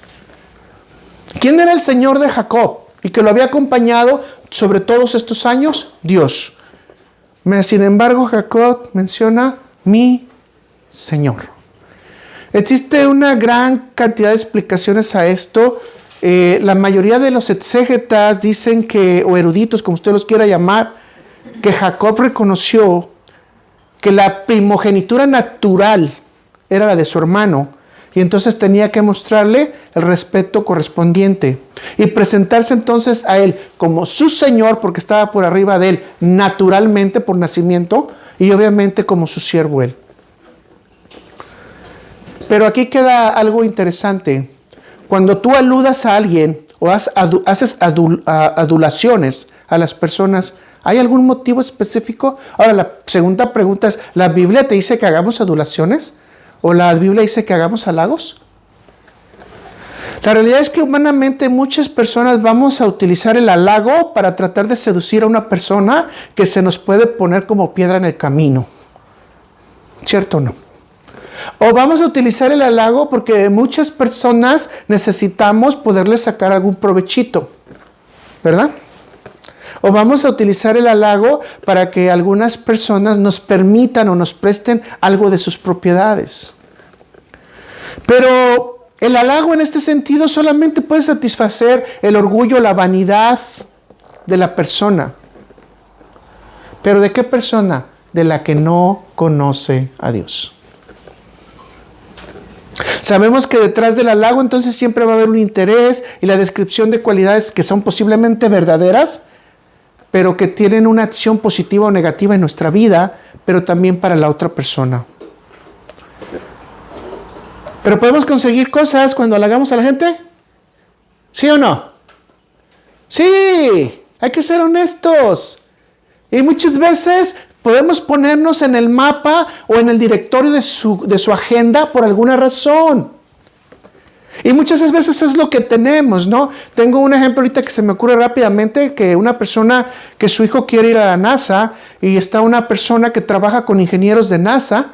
¿Quién era el Señor de Jacob y que lo había acompañado sobre todos estos años? Dios. Sin embargo, Jacob menciona mi Señor. Existe una gran cantidad de explicaciones a esto. La mayoría de los exégetas dicen que, o eruditos, como usted los quiera llamar, que Jacob reconoció que la primogenitura natural era la de su hermano, y entonces tenía que mostrarle el respeto correspondiente y presentarse entonces a él como su Señor, porque estaba por arriba de él naturalmente por nacimiento, y obviamente como su siervo él. Pero aquí queda algo interesante. Cuando tú aludas a alguien o haces adulaciones a las personas, ¿hay algún motivo específico? Ahora, la segunda pregunta es, ¿la Biblia te dice que hagamos adulaciones? ¿O la Biblia dice que hagamos halagos? La realidad es que humanamente muchas personas vamos a utilizar el halago para tratar de seducir a una persona que se nos puede poner como piedra en el camino. ¿Cierto o no? O vamos a utilizar el halago porque muchas personas necesitamos poderle sacar algún provechito, ¿verdad? O vamos a utilizar el halago para que algunas personas nos permitan o nos presten algo de sus propiedades. Pero el halago en este sentido solamente puede satisfacer el orgullo, la vanidad de la persona. ¿Pero de qué persona? De la que no conoce a Dios. Sabemos que detrás del halago entonces siempre va a haber un interés y la descripción de cualidades que son posiblemente verdaderas, pero que tienen una acción positiva o negativa en nuestra vida, pero también para la otra persona. ¿Pero podemos conseguir cosas cuando halagamos a la gente? ¿Sí o no? Sí, hay que ser honestos. Y muchas veces podemos ponernos en el mapa o en el directorio de su agenda por alguna razón. Y muchas veces es lo que tenemos, ¿no? Tengo un ejemplo ahorita que se me ocurre rápidamente, que una persona, que su hijo quiere ir a la NASA y está una persona que trabaja con ingenieros de NASA.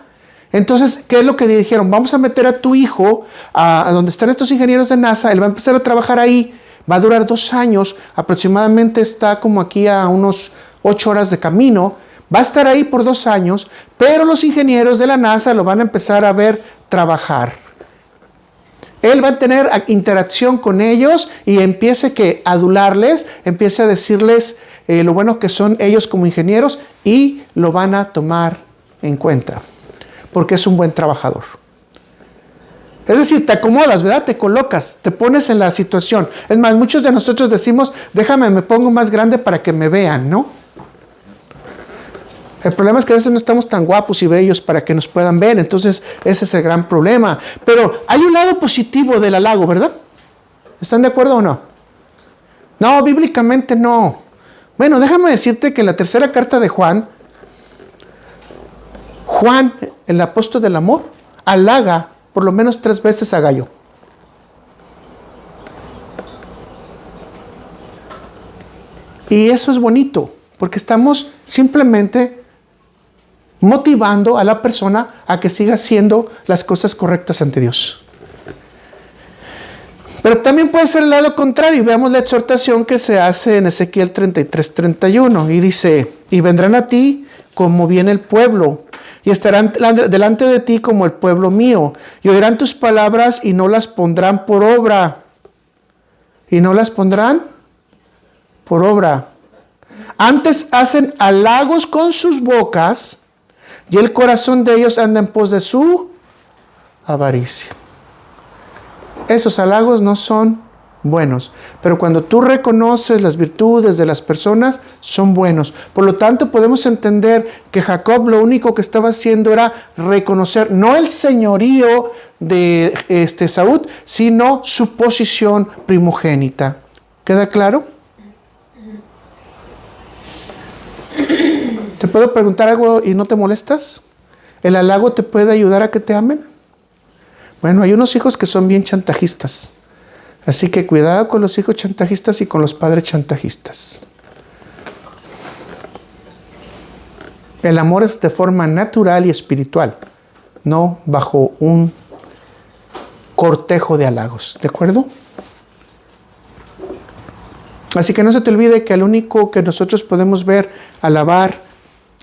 Entonces, ¿qué es lo que dijeron? Vamos a meter a tu hijo a donde están estos ingenieros de NASA, él va a empezar a trabajar ahí, va a durar 2 años, aproximadamente está como aquí a unos 8 horas de camino, va a estar ahí por 2 años, pero los ingenieros de la NASA lo van a empezar a ver trabajar. Él va a tener interacción con ellos y empiece a adularles, empiece a decirles lo bueno que son ellos como ingenieros y lo van a tomar en cuenta, porque es un buen trabajador. Es decir, te acomodas, ¿verdad? Te colocas, te pones en la situación. Es más, muchos de nosotros decimos, déjame, me pongo más grande para que me vean, ¿no? El problema es que a veces no estamos tan guapos y bellos para que nos puedan ver, entonces ese es el gran problema. Pero hay un lado positivo del halago, ¿verdad? ¿Están de acuerdo o no? No, bíblicamente no. Bueno, déjame decirte que en la tercera carta de Juan, el apóstol del amor, halaga por lo menos 3 veces a Gallo. Y eso es bonito, porque estamos simplemente motivando a la persona a que siga haciendo las cosas correctas ante Dios. Pero también puede ser el lado contrario. Veamos la exhortación que se hace en Ezequiel 33:31. Y dice, y vendrán a ti como viene el pueblo, y estarán delante de ti como el pueblo mío, y oirán tus palabras y no las pondrán por obra. ¿Y no las pondrán por obra? Antes hacen halagos con sus bocas, y el corazón de ellos anda en pos de su avaricia. Esos halagos no son buenos, pero cuando tú reconoces las virtudes de las personas, son buenos. Por lo tanto, podemos entender que Jacob lo único que estaba haciendo era reconocer no el señorío de Esaú, sino su posición primogénita. ¿Queda claro? ¿Te puedo preguntar algo y no te molestas? ¿El halago te puede ayudar a que te amen? Bueno, hay unos hijos que son bien chantajistas. Así que cuidado con los hijos chantajistas y con los padres chantajistas. El amor es de forma natural y espiritual, no bajo un cortejo de halagos, ¿de acuerdo? Así que no se te olvide que el único que nosotros podemos ver, alabar,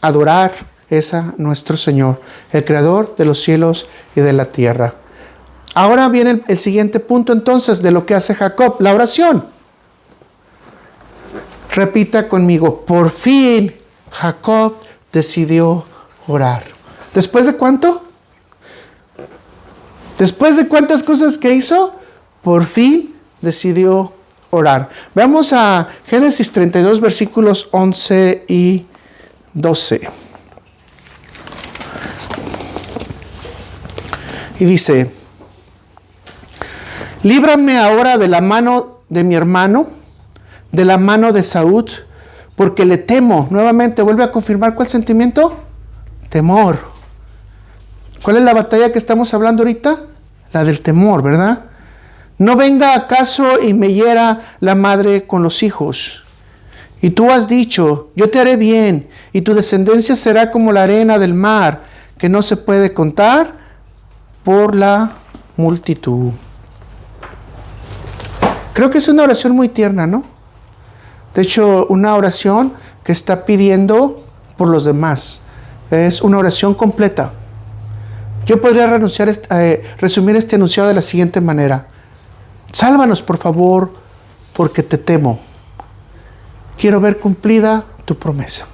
adorar, es a nuestro Señor, el Creador de los cielos y de la tierra. Ahora viene el siguiente punto entonces de lo que hace Jacob, la oración. Repita conmigo, por fin Jacob decidió orar. ¿Después de cuánto? ¿Después de cuántas cosas que hizo? Por fin decidió orar. Veamos a Génesis 32, versículos 11 y 12. Y dice, líbrame ahora de la mano de mi hermano, de la mano de Saúl, porque le temo. Nuevamente vuelve a confirmar cuál sentimiento. Temor. ¿Cuál es la batalla que estamos hablando ahorita? La del temor, ¿verdad? No venga acaso y me hiera la madre con los hijos. Y tú has dicho, yo te haré bien, y tu descendencia será como la arena del mar, que no se puede contar por la multitud. Creo que es una oración muy tierna, ¿no? De hecho, una oración que está pidiendo por los demás. Es una oración completa. Yo podría resumir este enunciado de la siguiente manera. Sálvanos, por favor, porque te temo. Quiero ver cumplida tu promesa.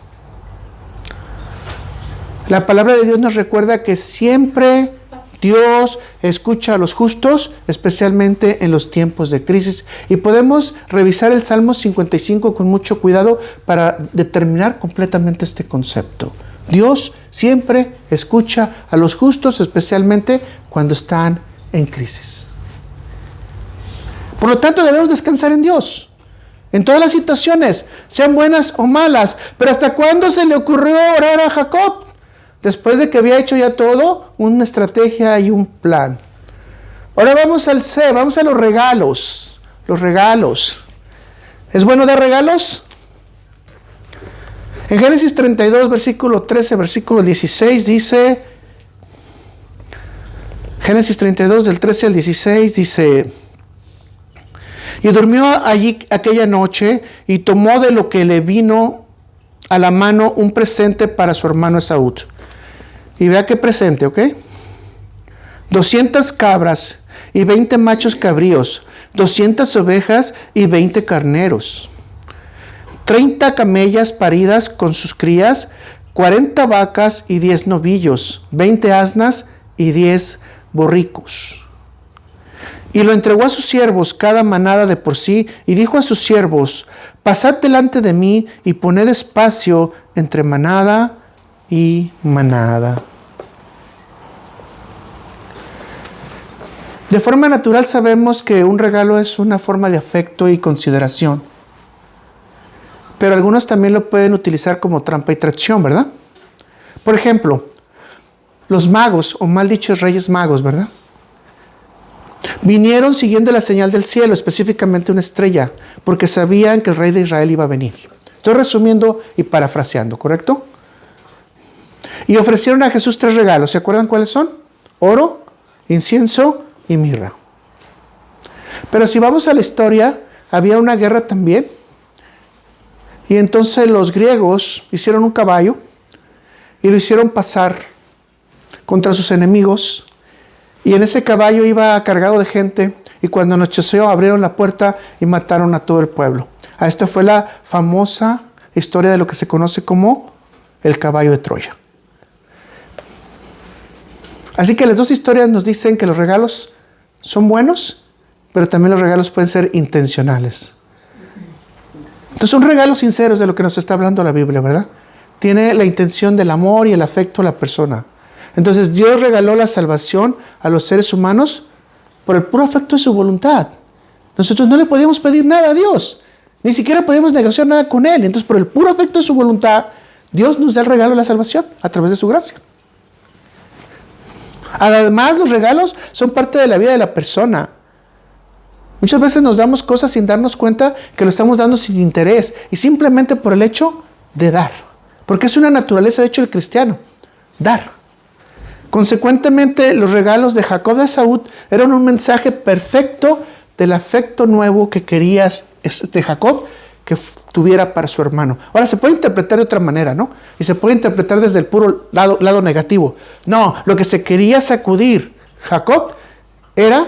La palabra de Dios nos recuerda que siempre Dios escucha a los justos, especialmente en los tiempos de crisis. Y podemos revisar el Salmo 55 con mucho cuidado para determinar completamente este concepto. Dios siempre escucha a los justos, especialmente cuando están en crisis. Por lo tanto, debemos descansar en Dios. En todas las situaciones, sean buenas o malas. Pero ¿hasta cuándo se le ocurrió orar a Jacob? Después de que había hecho ya todo, una estrategia y un plan. Ahora vamos al C, vamos a los regalos. Los regalos. ¿Es bueno dar regalos? En Génesis 32, versículo 13, versículo 16 dice, Génesis 32 del 13 al 16 dice, y durmió allí aquella noche y tomó de lo que le vino a la mano un presente para su hermano Esaú. Y vea qué presente, ¿ok? 200 cabras y 20 machos cabríos, 200 ovejas y 20 carneros, 30 camellas paridas con sus crías, 40 vacas y 10 novillos, 20 asnas y 10 borricos. Y lo entregó a sus siervos, cada manada de por sí, y dijo a sus siervos, pasad delante de mí y poned espacio entre manada y manada. De forma natural sabemos que un regalo es una forma de afecto y consideración. Pero algunos también lo pueden utilizar como trampa y traición, ¿verdad? Por ejemplo, los magos, o mal dichos reyes magos, ¿verdad? Vinieron siguiendo la señal del cielo, específicamente una estrella, porque sabían que el rey de Israel iba a venir. Estoy resumiendo y parafraseando, ¿correcto? Y ofrecieron a Jesús 3 regalos. ¿Se acuerdan cuáles son? Oro, incienso y mirra. Pero si vamos a la historia, había una guerra también. Y entonces los griegos hicieron un caballo y lo hicieron pasar contra sus enemigos. Y en ese caballo iba cargado de gente. Y cuando anocheció abrieron la puerta y mataron a todo el pueblo. Esta fue la famosa historia de lo que se conoce como el caballo de Troya. Así que las dos historias nos dicen que los regalos son buenos, pero también los regalos pueden ser intencionales. Entonces son regalos sinceros de lo que nos está hablando la Biblia, ¿verdad? Tiene la intención del amor y el afecto a la persona. Entonces Dios regaló la salvación a los seres humanos por el puro afecto de su voluntad. nosotros no le podíamos pedir nada a Dios. Ni siquiera podíamos negociar nada con Él. Entonces, por el puro afecto de su voluntad, Dios nos da el regalo de la salvación a través de su gracia. Además, los regalos son parte de la vida de la persona. Muchas veces nos damos cosas sin darnos cuenta que lo estamos dando sin interés y simplemente por el hecho de dar. Porque es una naturaleza de hecho del cristiano, dar. Consecuentemente, los regalos de Jacob de Esaú eran un mensaje perfecto del afecto nuevo que querías Jacob que tuviera para su hermano. Ahora, se puede interpretar de otra manera, ¿no? Y se puede interpretar desde el puro lado negativo. No, lo que se quería sacudir Jacob era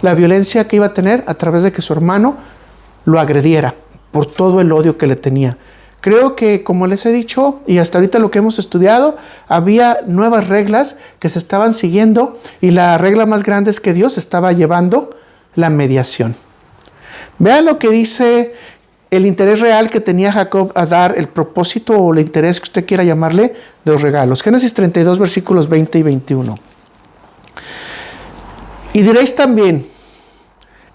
la violencia que iba a tener a través de que su hermano lo agrediera por todo el odio que le tenía. Creo que, como les he dicho, y hasta ahorita lo que hemos estudiado, había nuevas reglas que se estaban siguiendo y la regla más grande es que Dios estaba llevando la mediación. Vean lo que dice el interés real que tenía Jacob a dar, el propósito o el interés que usted quiera llamarle de los regalos. Génesis 32, versículos 20 y 21. Y diréis también,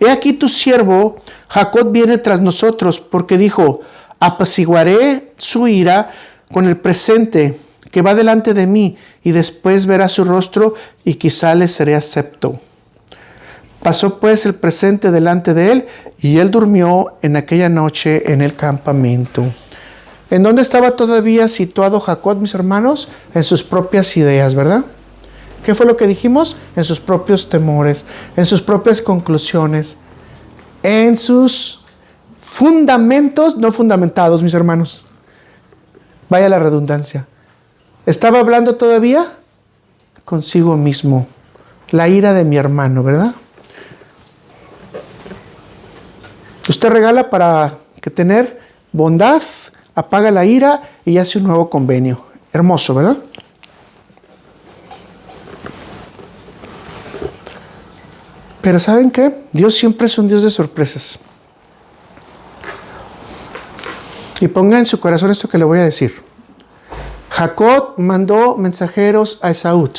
he aquí tu siervo Jacob viene tras nosotros, porque dijo, apaciguaré su ira con el presente que va delante de mí, y después verá su rostro, y quizá le seré acepto. Pasó pues el presente delante de él, y él durmió en aquella noche en el campamento. ¿En dónde estaba todavía situado Jacob, mis hermanos? En sus propias ideas, ¿verdad? ¿Qué fue lo que dijimos? En sus propios temores, en sus propias conclusiones, en sus fundamentos no fundamentados, mis hermanos. Vaya la redundancia. Estaba hablando todavía consigo mismo. La ira de mi hermano, ¿verdad? Usted regala para que tener bondad, apaga la ira y hace un nuevo convenio. Hermoso, ¿verdad? Pero ¿saben qué? Dios siempre es un Dios de sorpresas. Y ponga en su corazón esto que le voy a decir. Jacob mandó mensajeros a Esaú.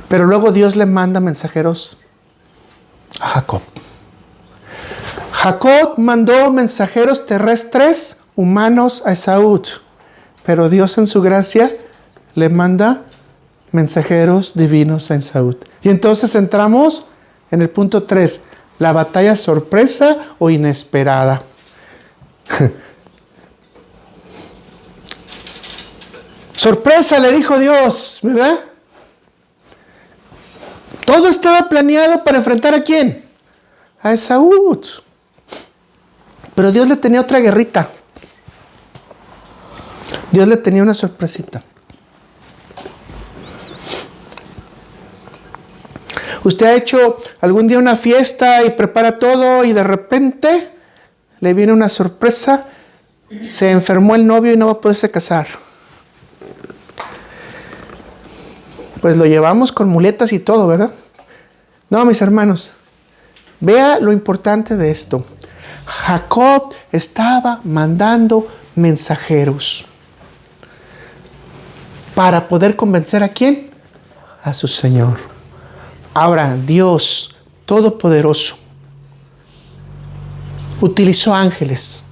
Pero luego Dios le manda mensajeros a Jacob. Jacob mandó mensajeros terrestres, humanos a Esaú. Pero Dios en su gracia le manda mensajeros divinos a Esaú. Y entonces entramos en el punto 3. La batalla sorpresa o inesperada. Sorpresa, le dijo Dios, ¿verdad? Todo estaba planeado para enfrentar ¿a quién? A Esaú. Pero Dios le tenía otra guerrita. Dios le tenía una sorpresita. Usted ha hecho algún día una fiesta y prepara todo y de repente le viene una sorpresa. Se enfermó el novio y no va a poderse casar. Pues lo llevamos con muletas y todo, ¿verdad? No, mis hermanos, vea lo importante de esto. Jacob estaba mandando mensajeros para poder convencer ¿a quién? A su Señor. Ahora, Dios Todopoderoso utilizó ángeles.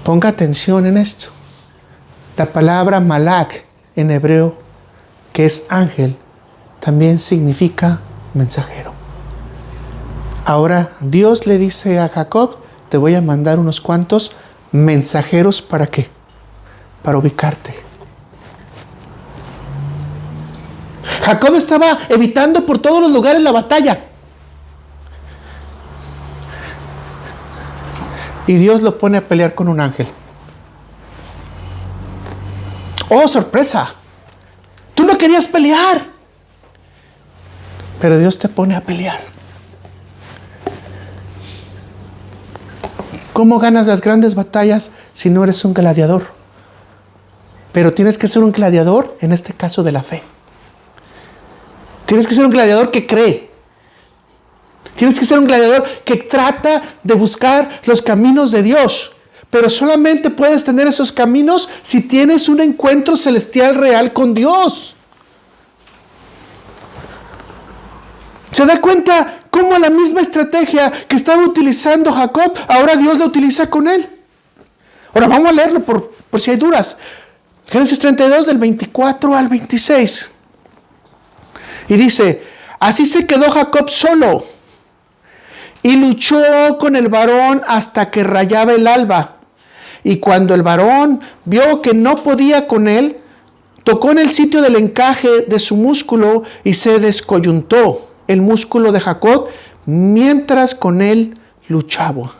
Ponga atención en esto. La palabra malak en hebreo, que es ángel, también significa mensajero. Ahora, Dios le dice a Jacob, te voy a mandar unos cuantos mensajeros, ¿para qué? Para ubicarte. Jacob estaba evitando por todos los lugares la batalla. Y Dios lo pone a pelear con un ángel. ¡Oh, sorpresa! Tú no querías pelear. Pero Dios te pone a pelear. ¿Cómo ganas las grandes batallas si no eres un gladiador? Pero tienes que ser un gladiador, en este caso de la fe. Tienes que ser un gladiador que cree. Tienes que ser un gladiador que trata de buscar los caminos de Dios. Pero solamente puedes tener esos caminos si tienes un encuentro celestial real con Dios. ¿Se da cuenta cómo la misma estrategia que estaba utilizando Jacob, ahora Dios la utiliza con él? Ahora vamos a leerlo por si hay dudas. Génesis 32 del 24 al 26. Y dice, así se quedó Jacob solo y luchó con el varón hasta que rayaba el alba. Y cuando el varón vio que no podía con él, tocó en el sitio del encaje de su músculo y se descoyuntó el músculo de Jacob mientras con él luchaba.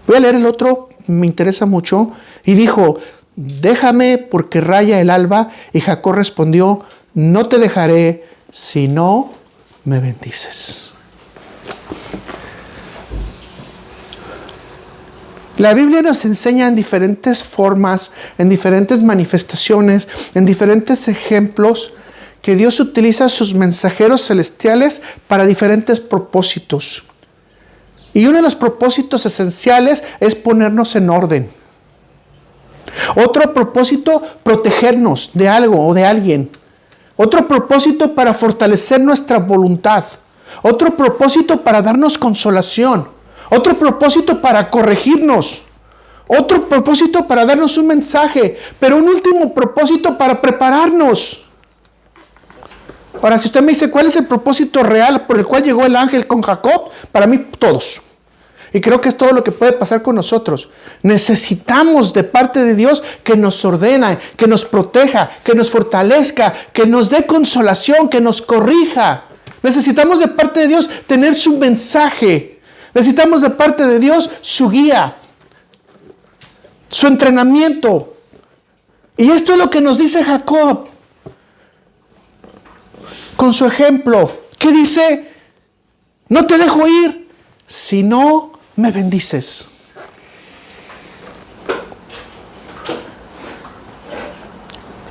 Voy a leer el otro, me interesa mucho. Y dijo, déjame porque raya el alba. Y Jacob respondió, no te dejaré si no me bendices. La Biblia nos enseña en diferentes formas, en diferentes manifestaciones, en diferentes ejemplos, que Dios utiliza sus mensajeros celestiales para diferentes propósitos. Y uno de los propósitos esenciales es ponernos en orden. Otro propósito, protegernos de algo o de alguien. Otro propósito para fortalecer nuestra voluntad. Otro propósito para darnos consolación. Otro propósito para corregirnos. Otro propósito para darnos un mensaje. Pero un último propósito para prepararnos. Ahora, si usted me dice, ¿cuál es el propósito real por el cual llegó el ángel con Jacob? Para mí, todos. Y creo que es todo lo que puede pasar con nosotros. Necesitamos de parte de Dios que nos ordene, que nos proteja, que nos fortalezca, que nos dé consolación, que nos corrija. Necesitamos de parte de Dios tener su mensaje. Necesitamos de parte de Dios su guía, su entrenamiento. Y esto es lo que nos dice Jacob con su ejemplo. ¿Qué dice? No te dejo ir si no me bendices.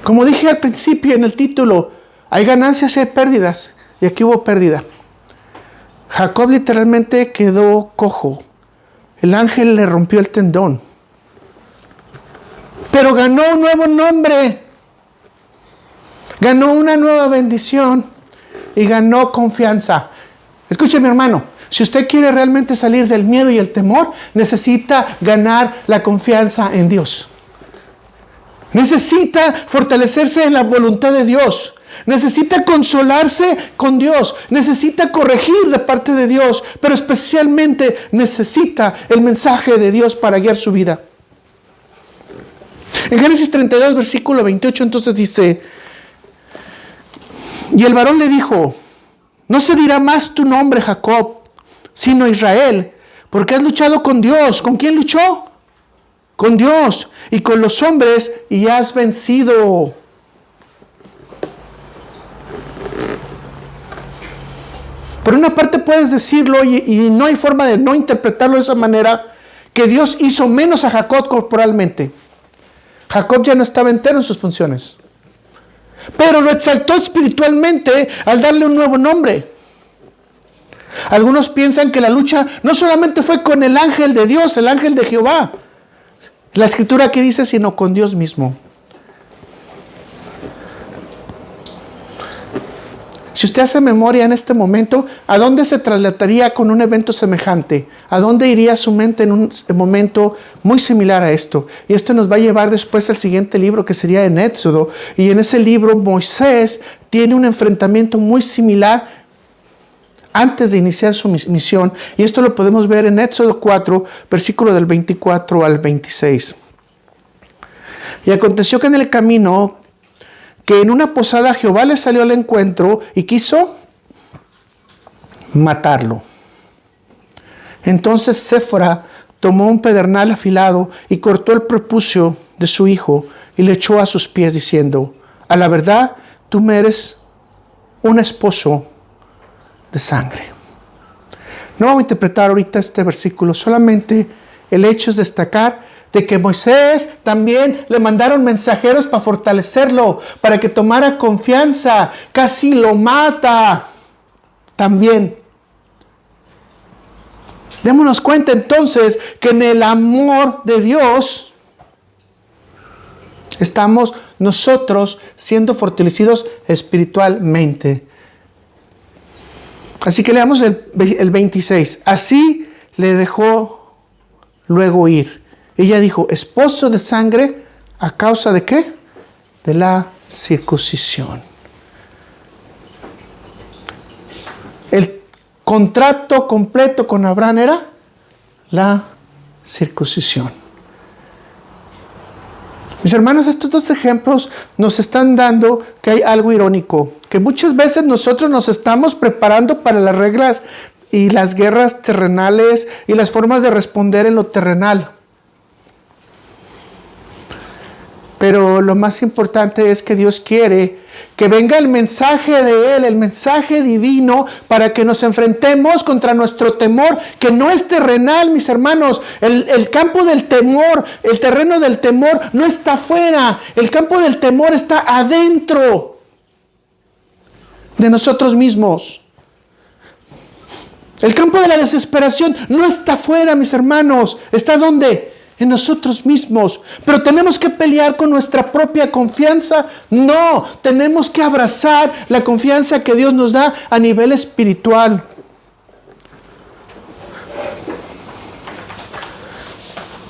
Como dije al principio en el título, hay ganancias y hay pérdidas. Y aquí hubo pérdida. Jacob literalmente quedó cojo. El ángel le rompió el tendón. Pero ganó un nuevo nombre. Ganó una nueva bendición. Y ganó confianza. Escuche, mi hermano. Si usted quiere realmente salir del miedo y el temor, necesita ganar la confianza en Dios. Necesita fortalecerse en la voluntad de Dios. Necesita consolarse con Dios. Necesita corregir de parte de Dios. Pero especialmente necesita el mensaje de Dios para guiar su vida. En Génesis 32, versículo 28, entonces dice, y el varón le dijo, no se dirá más tu nombre Jacob, sino Israel, porque has luchado con Dios. ¿Con quién luchó? Con Dios y con los hombres, y has vencido. Por una parte puedes decirlo, y no hay forma de no interpretarlo de esa manera, que Dios hizo menos a Jacob corporalmente. Jacob ya no estaba entero en sus funciones. Pero lo exaltó espiritualmente al darle un nuevo nombre. Algunos piensan que la lucha no solamente fue con el ángel de Dios, el ángel de Jehová. La escritura que dice, sino con Dios mismo. Si usted hace memoria en este momento, ¿a dónde se trasladaría con un evento semejante? ¿A dónde iría su mente en un momento muy similar a esto? Y esto nos va a llevar después al siguiente libro, que sería en Éxodo. Y en ese libro Moisés tiene un enfrentamiento muy similar antes de iniciar su misión. Y esto lo podemos ver en Éxodo 4, versículo del 24 al 26. Y aconteció que en el camino, que en una posada Jehová le salió al encuentro y quiso matarlo. Entonces Séfora tomó un pedernal afilado y cortó el prepucio de su hijo y le echó a sus pies diciendo, a la verdad, tú me eres un esposo de sangre. No vamos a interpretar ahorita este versículo, solamente el hecho es destacar de que Moisés también le mandaron mensajeros para fortalecerlo, para que tomara confianza. Casi lo mata también. Démonos cuenta entonces que en el amor de Dios estamos nosotros siendo fortalecidos espiritualmente. Así que leamos el 26. Así le dejó luego ir. Ella dijo, esposo de sangre, ¿a causa de qué? De la circuncisión. El contrato completo con Abraham era la circuncisión. Mis hermanos, estos dos ejemplos nos están dando que hay algo irónico, que muchas veces nosotros nos estamos preparando para las reglas y las guerras terrenales y las formas de responder en lo terrenal. Pero lo más importante es que Dios quiere que venga el mensaje de Él, el mensaje divino, para que nos enfrentemos contra nuestro temor, que no es terrenal, mis hermanos. El campo del temor, el terreno del temor no está afuera. El campo del temor está adentro de nosotros mismos. El campo de la desesperación no está afuera, mis hermanos. ¿Está dónde? En nosotros mismos. Pero tenemos que pelear con nuestra propia confianza. No, tenemos que abrazar la confianza que Dios nos da a nivel espiritual.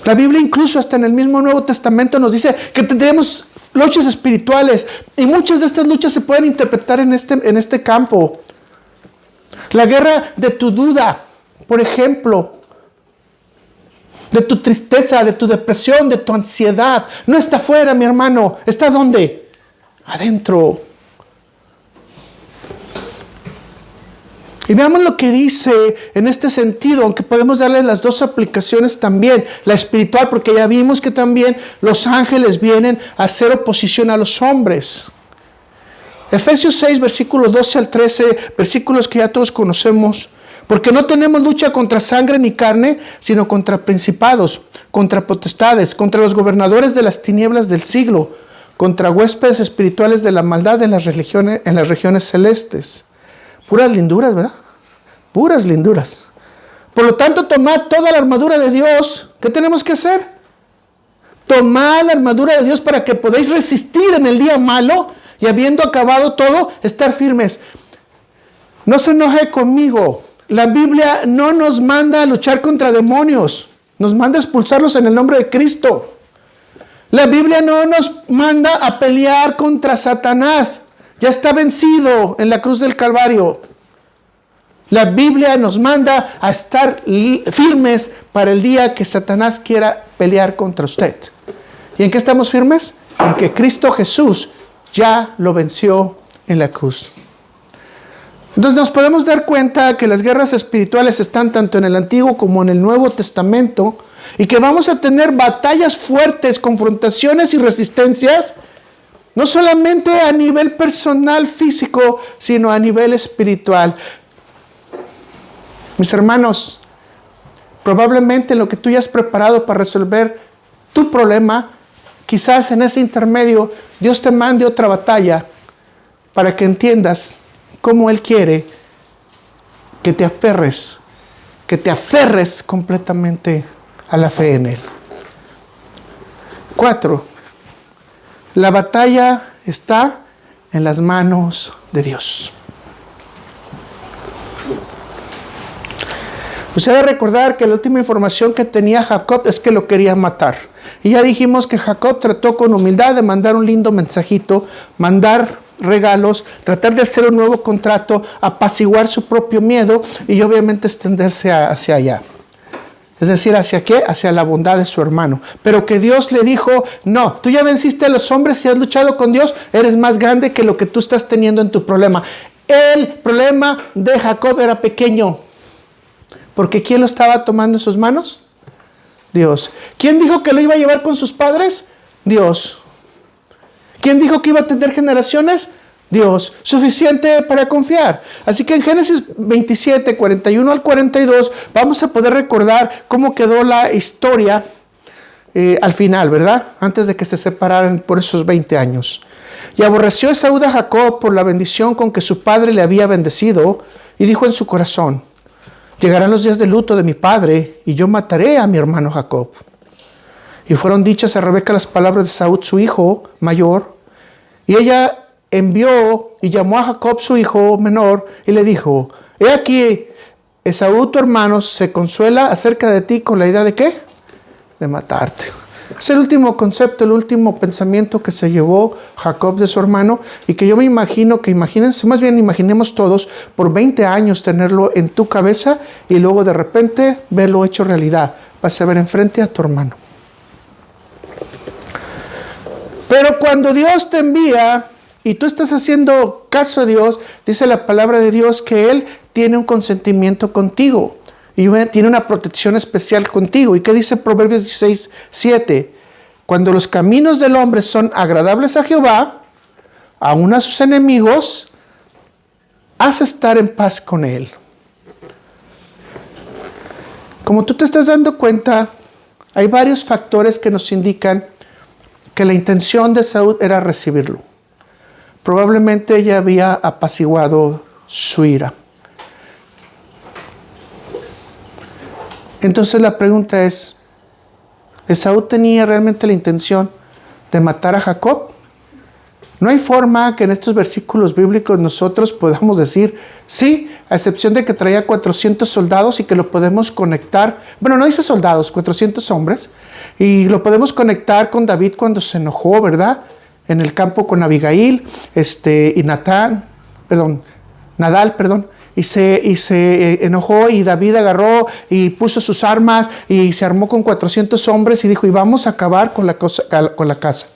La Biblia incluso hasta en el mismo Nuevo Testamento nos dice que tendremos luchas espirituales. Y muchas de estas luchas se pueden interpretar en este campo. La guerra de tu duda, por ejemplo. De tu tristeza, de tu depresión, de tu ansiedad. No está afuera, mi hermano. ¿Está dónde? Adentro. Y veamos lo que dice en este sentido, aunque podemos darle las dos aplicaciones también. La espiritual, porque ya vimos que también los ángeles vienen a hacer oposición a los hombres. Efesios 6, versículos 12 al 13, versículos que ya todos conocemos. Porque no tenemos lucha contra sangre ni carne, sino contra principados, contra potestades, contra los gobernadores de las tinieblas del siglo, contra huéspedes espirituales de la maldad en las regiones celestes. Puras linduras, ¿verdad? Puras linduras. Por lo tanto, tomad toda la armadura de Dios. ¿Qué tenemos que hacer? Tomad la armadura de Dios para que podáis resistir en el día malo y habiendo acabado todo, estar firmes. No se enoje conmigo. La Biblia no nos manda a luchar contra demonios. Nos manda a expulsarlos en el nombre de Cristo. La Biblia no nos manda a pelear contra Satanás. Ya está vencido en la cruz del Calvario. La Biblia nos manda a estar firmes para el día que Satanás quiera pelear contra usted. ¿Y en qué estamos firmes? En que Cristo Jesús ya lo venció en la cruz. Entonces nos podemos dar cuenta que las guerras espirituales están tanto en el Antiguo como en el Nuevo Testamento y que vamos a tener batallas fuertes, confrontaciones y resistencias, no solamente a nivel personal, físico, sino a nivel espiritual. Mis hermanos, probablemente lo que tú ya has preparado para resolver tu problema, quizás en ese intermedio Dios te mande otra batalla para que entiendas cómo Él quiere que te aferres completamente a la fe en Él. 4. La batalla está en las manos de Dios. Usted debe recordar que la última información que tenía Jacob es que lo quería matar. Y ya dijimos que Jacob trató con humildad de mandar un lindo mensajito, mandar regalos, tratar de hacer un nuevo contrato, apaciguar su propio miedo y obviamente extenderse hacia allá. Es decir, ¿hacia qué? Hacia la bondad de su hermano. Pero que Dios le dijo, no, tú ya venciste a los hombres y has luchado con Dios, eres más grande que lo que tú estás teniendo en tu problema. El problema de Jacob era pequeño. Porque ¿quién lo estaba tomando en sus manos? Dios. ¿Quién dijo que lo iba a llevar con sus padres? Dios. ¿Quién dijo que iba a tener generaciones? Dios. Suficiente para confiar. Así que en Génesis 27, 41 al 42, vamos a poder recordar cómo quedó la historia al final, ¿verdad? Antes de que se separaran por esos 20 años. Y aborreció Esaú a Jacob por la bendición con que su padre le había bendecido, y dijo en su corazón, llegarán los días de luto de mi padre, y yo mataré a mi hermano Jacob. Y fueron dichas a Rebeca las palabras de Esaú, su hijo mayor, y ella envió y llamó a Jacob, su hijo menor, y le dijo, He aquí, Esaú, tu hermano, se consuela acerca de ti con la idea de ¿qué? De matarte. Es el último concepto, el último pensamiento que se llevó Jacob de su hermano, y que yo me imagino, que imagínense, más bien imaginemos todos, por 20 años tenerlo en tu cabeza y luego de repente verlo hecho realidad. Vas a ver enfrente a tu hermano. Pero cuando Dios te envía y tú estás haciendo caso a Dios, dice la palabra de Dios que Él tiene un consentimiento contigo y tiene una protección especial contigo. ¿Y qué dice Proverbios 16:7? Cuando los caminos del hombre son agradables a Jehová, aun a sus enemigos, haz estar en paz con Él. Como tú te estás dando cuenta, hay varios factores que nos indican que la intención de Saúl era recibirlo. Probablemente ella había apaciguado su ira. Entonces la pregunta es, ¿Esaú tenía realmente la intención de matar a Jacob? No hay forma que en estos versículos bíblicos nosotros podamos decir, sí, a excepción de que traía 400 soldados y que lo podemos conectar, bueno, no dice soldados, 400 hombres, y lo podemos conectar con David cuando se enojó, ¿verdad? En el campo con Abigail, y Nadal, y se enojó, y David agarró y puso sus armas y se armó con 400 hombres y dijo, y vamos a acabar con la casa.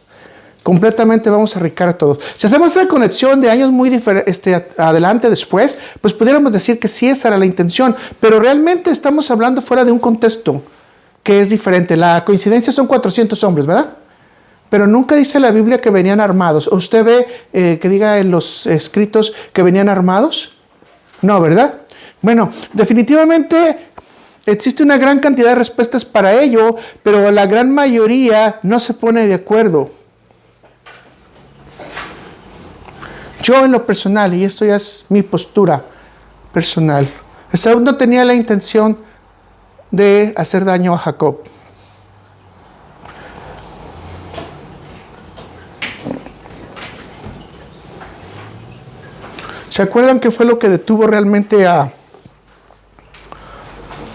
Completamente vamos a arriesgar a todos. Si hacemos esa conexión de años muy adelante después, pues pudiéramos decir que sí, esa era la intención, pero realmente estamos hablando fuera de un contexto que es diferente. La coincidencia son 400 hombres, ¿verdad? Pero nunca dice la Biblia que venían armados. ¿Usted ve que diga en los escritos que venían armados? No, ¿verdad? Bueno, definitivamente existe una gran cantidad de respuestas para ello, pero la gran mayoría no se pone de acuerdo. Yo en lo personal, y esto ya es mi postura personal, Esaú no tenía la intención de hacer daño a Jacob. ¿Se acuerdan qué fue lo que detuvo realmente a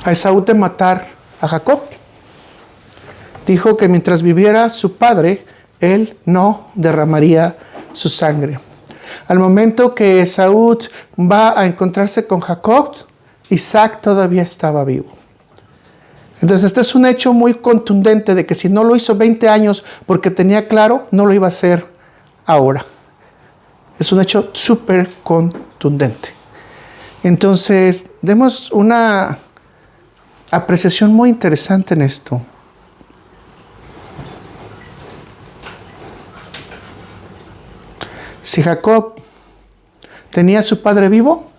Esaú de matar a Jacob? Dijo que mientras viviera su padre, él no derramaría su sangre. Al momento que Esaú va a encontrarse con Jacob, Isaac todavía estaba vivo. Entonces este es un hecho muy contundente de que si no lo hizo 20 años porque tenía claro, no lo iba a hacer ahora. Es un hecho súper contundente. Entonces, demos una apreciación muy interesante en esto. Si Jacob tenía a su padre vivo,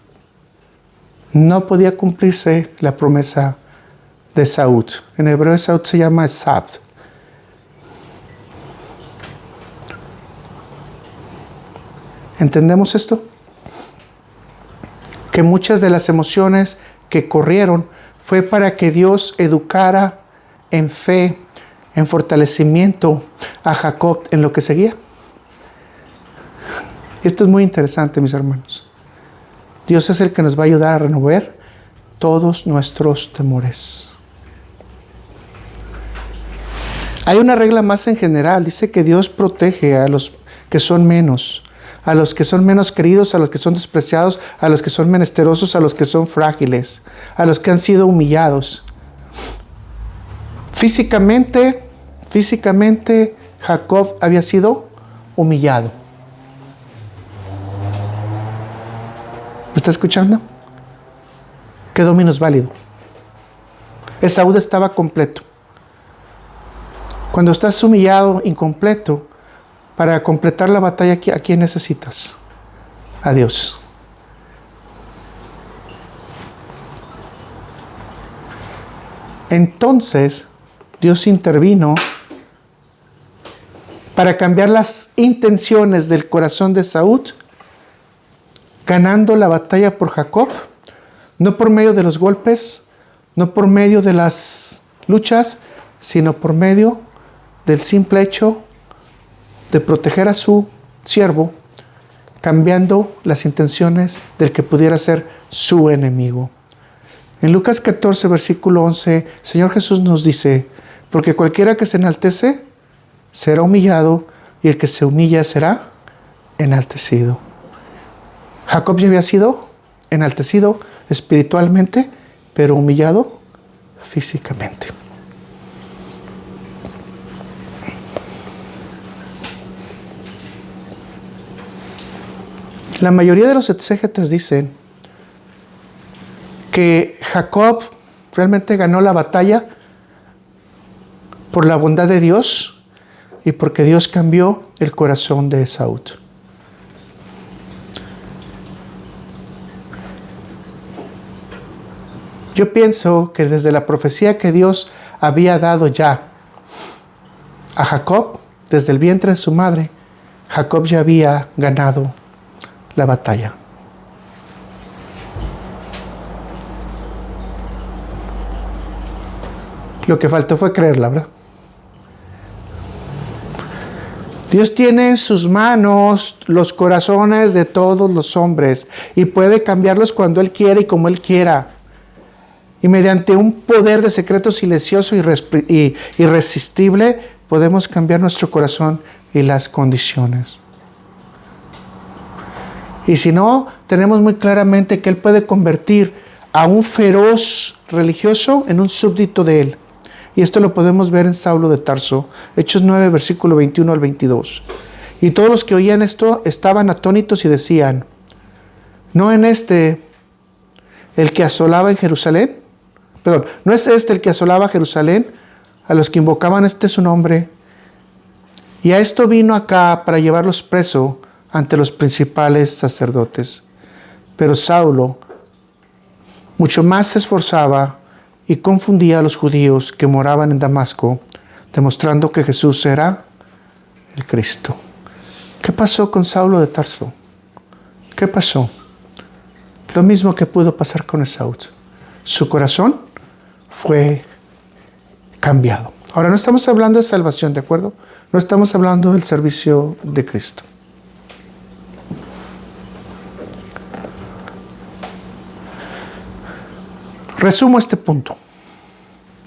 no podía cumplirse la promesa de Esaú. En hebreo Esaú se llama Esab. ¿Entendemos esto? Que muchas de las emociones que corrieron fue para que Dios educara en fe, en fortalecimiento a Jacob en lo que seguía. Esto es muy interesante, mis hermanos. Dios es el que nos va a ayudar a renovar todos nuestros temores. Hay una regla más en general. Dice que Dios protege a los que son menos, a los que son menos queridos, a los que son despreciados, a los que son menesterosos, a los que son frágiles, a los que han sido humillados. Físicamente, Jacob había sido humillado. ¿Me está escuchando? Quedó minusválido. Esaú estaba completo. Cuando estás humillado, incompleto, para completar la batalla, ¿a quién necesitas? A Dios. Entonces, Dios intervino para cambiar las intenciones del corazón de Esaú, ganando la batalla por Jacob, no por medio de los golpes, no por medio de las luchas, sino por medio del simple hecho de proteger a su siervo, cambiando las intenciones del que pudiera ser su enemigo. En Lucas 14, versículo 11, el Señor Jesús nos dice, porque cualquiera que se enaltece será humillado, y el que se humilla será enaltecido. Jacob ya había sido enaltecido espiritualmente, pero humillado físicamente. La mayoría de los exégetas dicen que Jacob realmente ganó la batalla por la bondad de Dios y porque Dios cambió el corazón de Esaú. Yo pienso que desde la profecía que Dios había dado ya a Jacob, desde el vientre de su madre, Jacob ya había ganado la batalla. Lo que faltó fue creerla, ¿verdad? Dios tiene en sus manos los corazones de todos los hombres y puede cambiarlos cuando Él quiere y como Él quiera. Y mediante un poder de secreto silencioso y irresistible, podemos cambiar nuestro corazón y las condiciones. Y si no, tenemos muy claramente que Él puede convertir a un feroz religioso en un súbdito de Él. Y esto lo podemos ver en Saulo de Tarso, Hechos 9, versículo 21 al 22. Y todos los que oían esto estaban atónitos y decían, ¿no es este el que asolaba en Jerusalén? ¿No es este el que asolaba Jerusalén? A los que invocaban su nombre. Y a esto vino acá para llevarlos preso ante los principales sacerdotes. Pero Saulo mucho más se esforzaba y confundía a los judíos que moraban en Damasco, demostrando que Jesús era el Cristo. ¿Qué pasó con Saulo de Tarso? ¿Qué pasó? Lo mismo que pudo pasar con Esaú. Su corazón fue cambiado. Ahora, no estamos hablando de salvación, ¿de acuerdo? No estamos hablando del servicio de Cristo. Resumo este punto.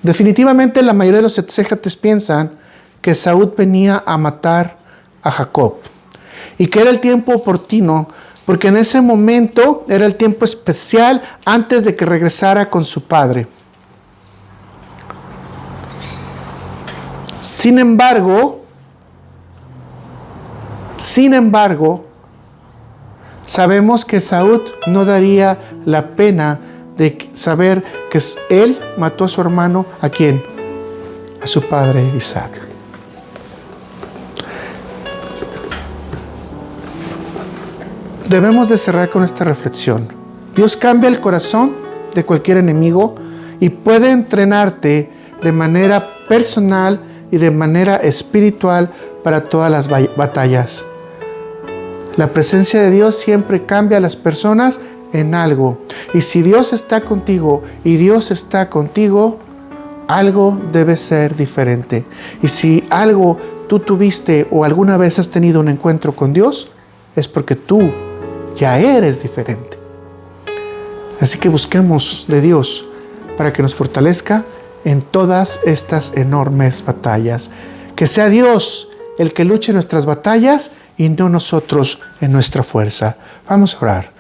Definitivamente la mayoría de los exégetes piensan que Esaú venía a matar a Jacob y que era el tiempo oportuno porque en ese momento era el tiempo especial antes de que regresara con su padre. Sin embargo, sabemos que Esaú no daría la pena de saber que él mató a su hermano, ¿a quién? A su padre Isaac. Debemos de cerrar con esta reflexión. Dios cambia el corazón de cualquier enemigo y puede entrenarte de manera personal y de manera espiritual para todas las batallas. La presencia de Dios siempre cambia a las personas en algo. Y si Dios está contigo y Dios está contigo, algo debe ser diferente. Y si algo tú tuviste o alguna vez has tenido un encuentro con Dios, es porque tú ya eres diferente. Así que busquemos de Dios para que nos fortalezca en todas estas enormes batallas. Que sea Dios el que luche nuestras batallas y no nosotros en nuestra fuerza. Vamos a orar.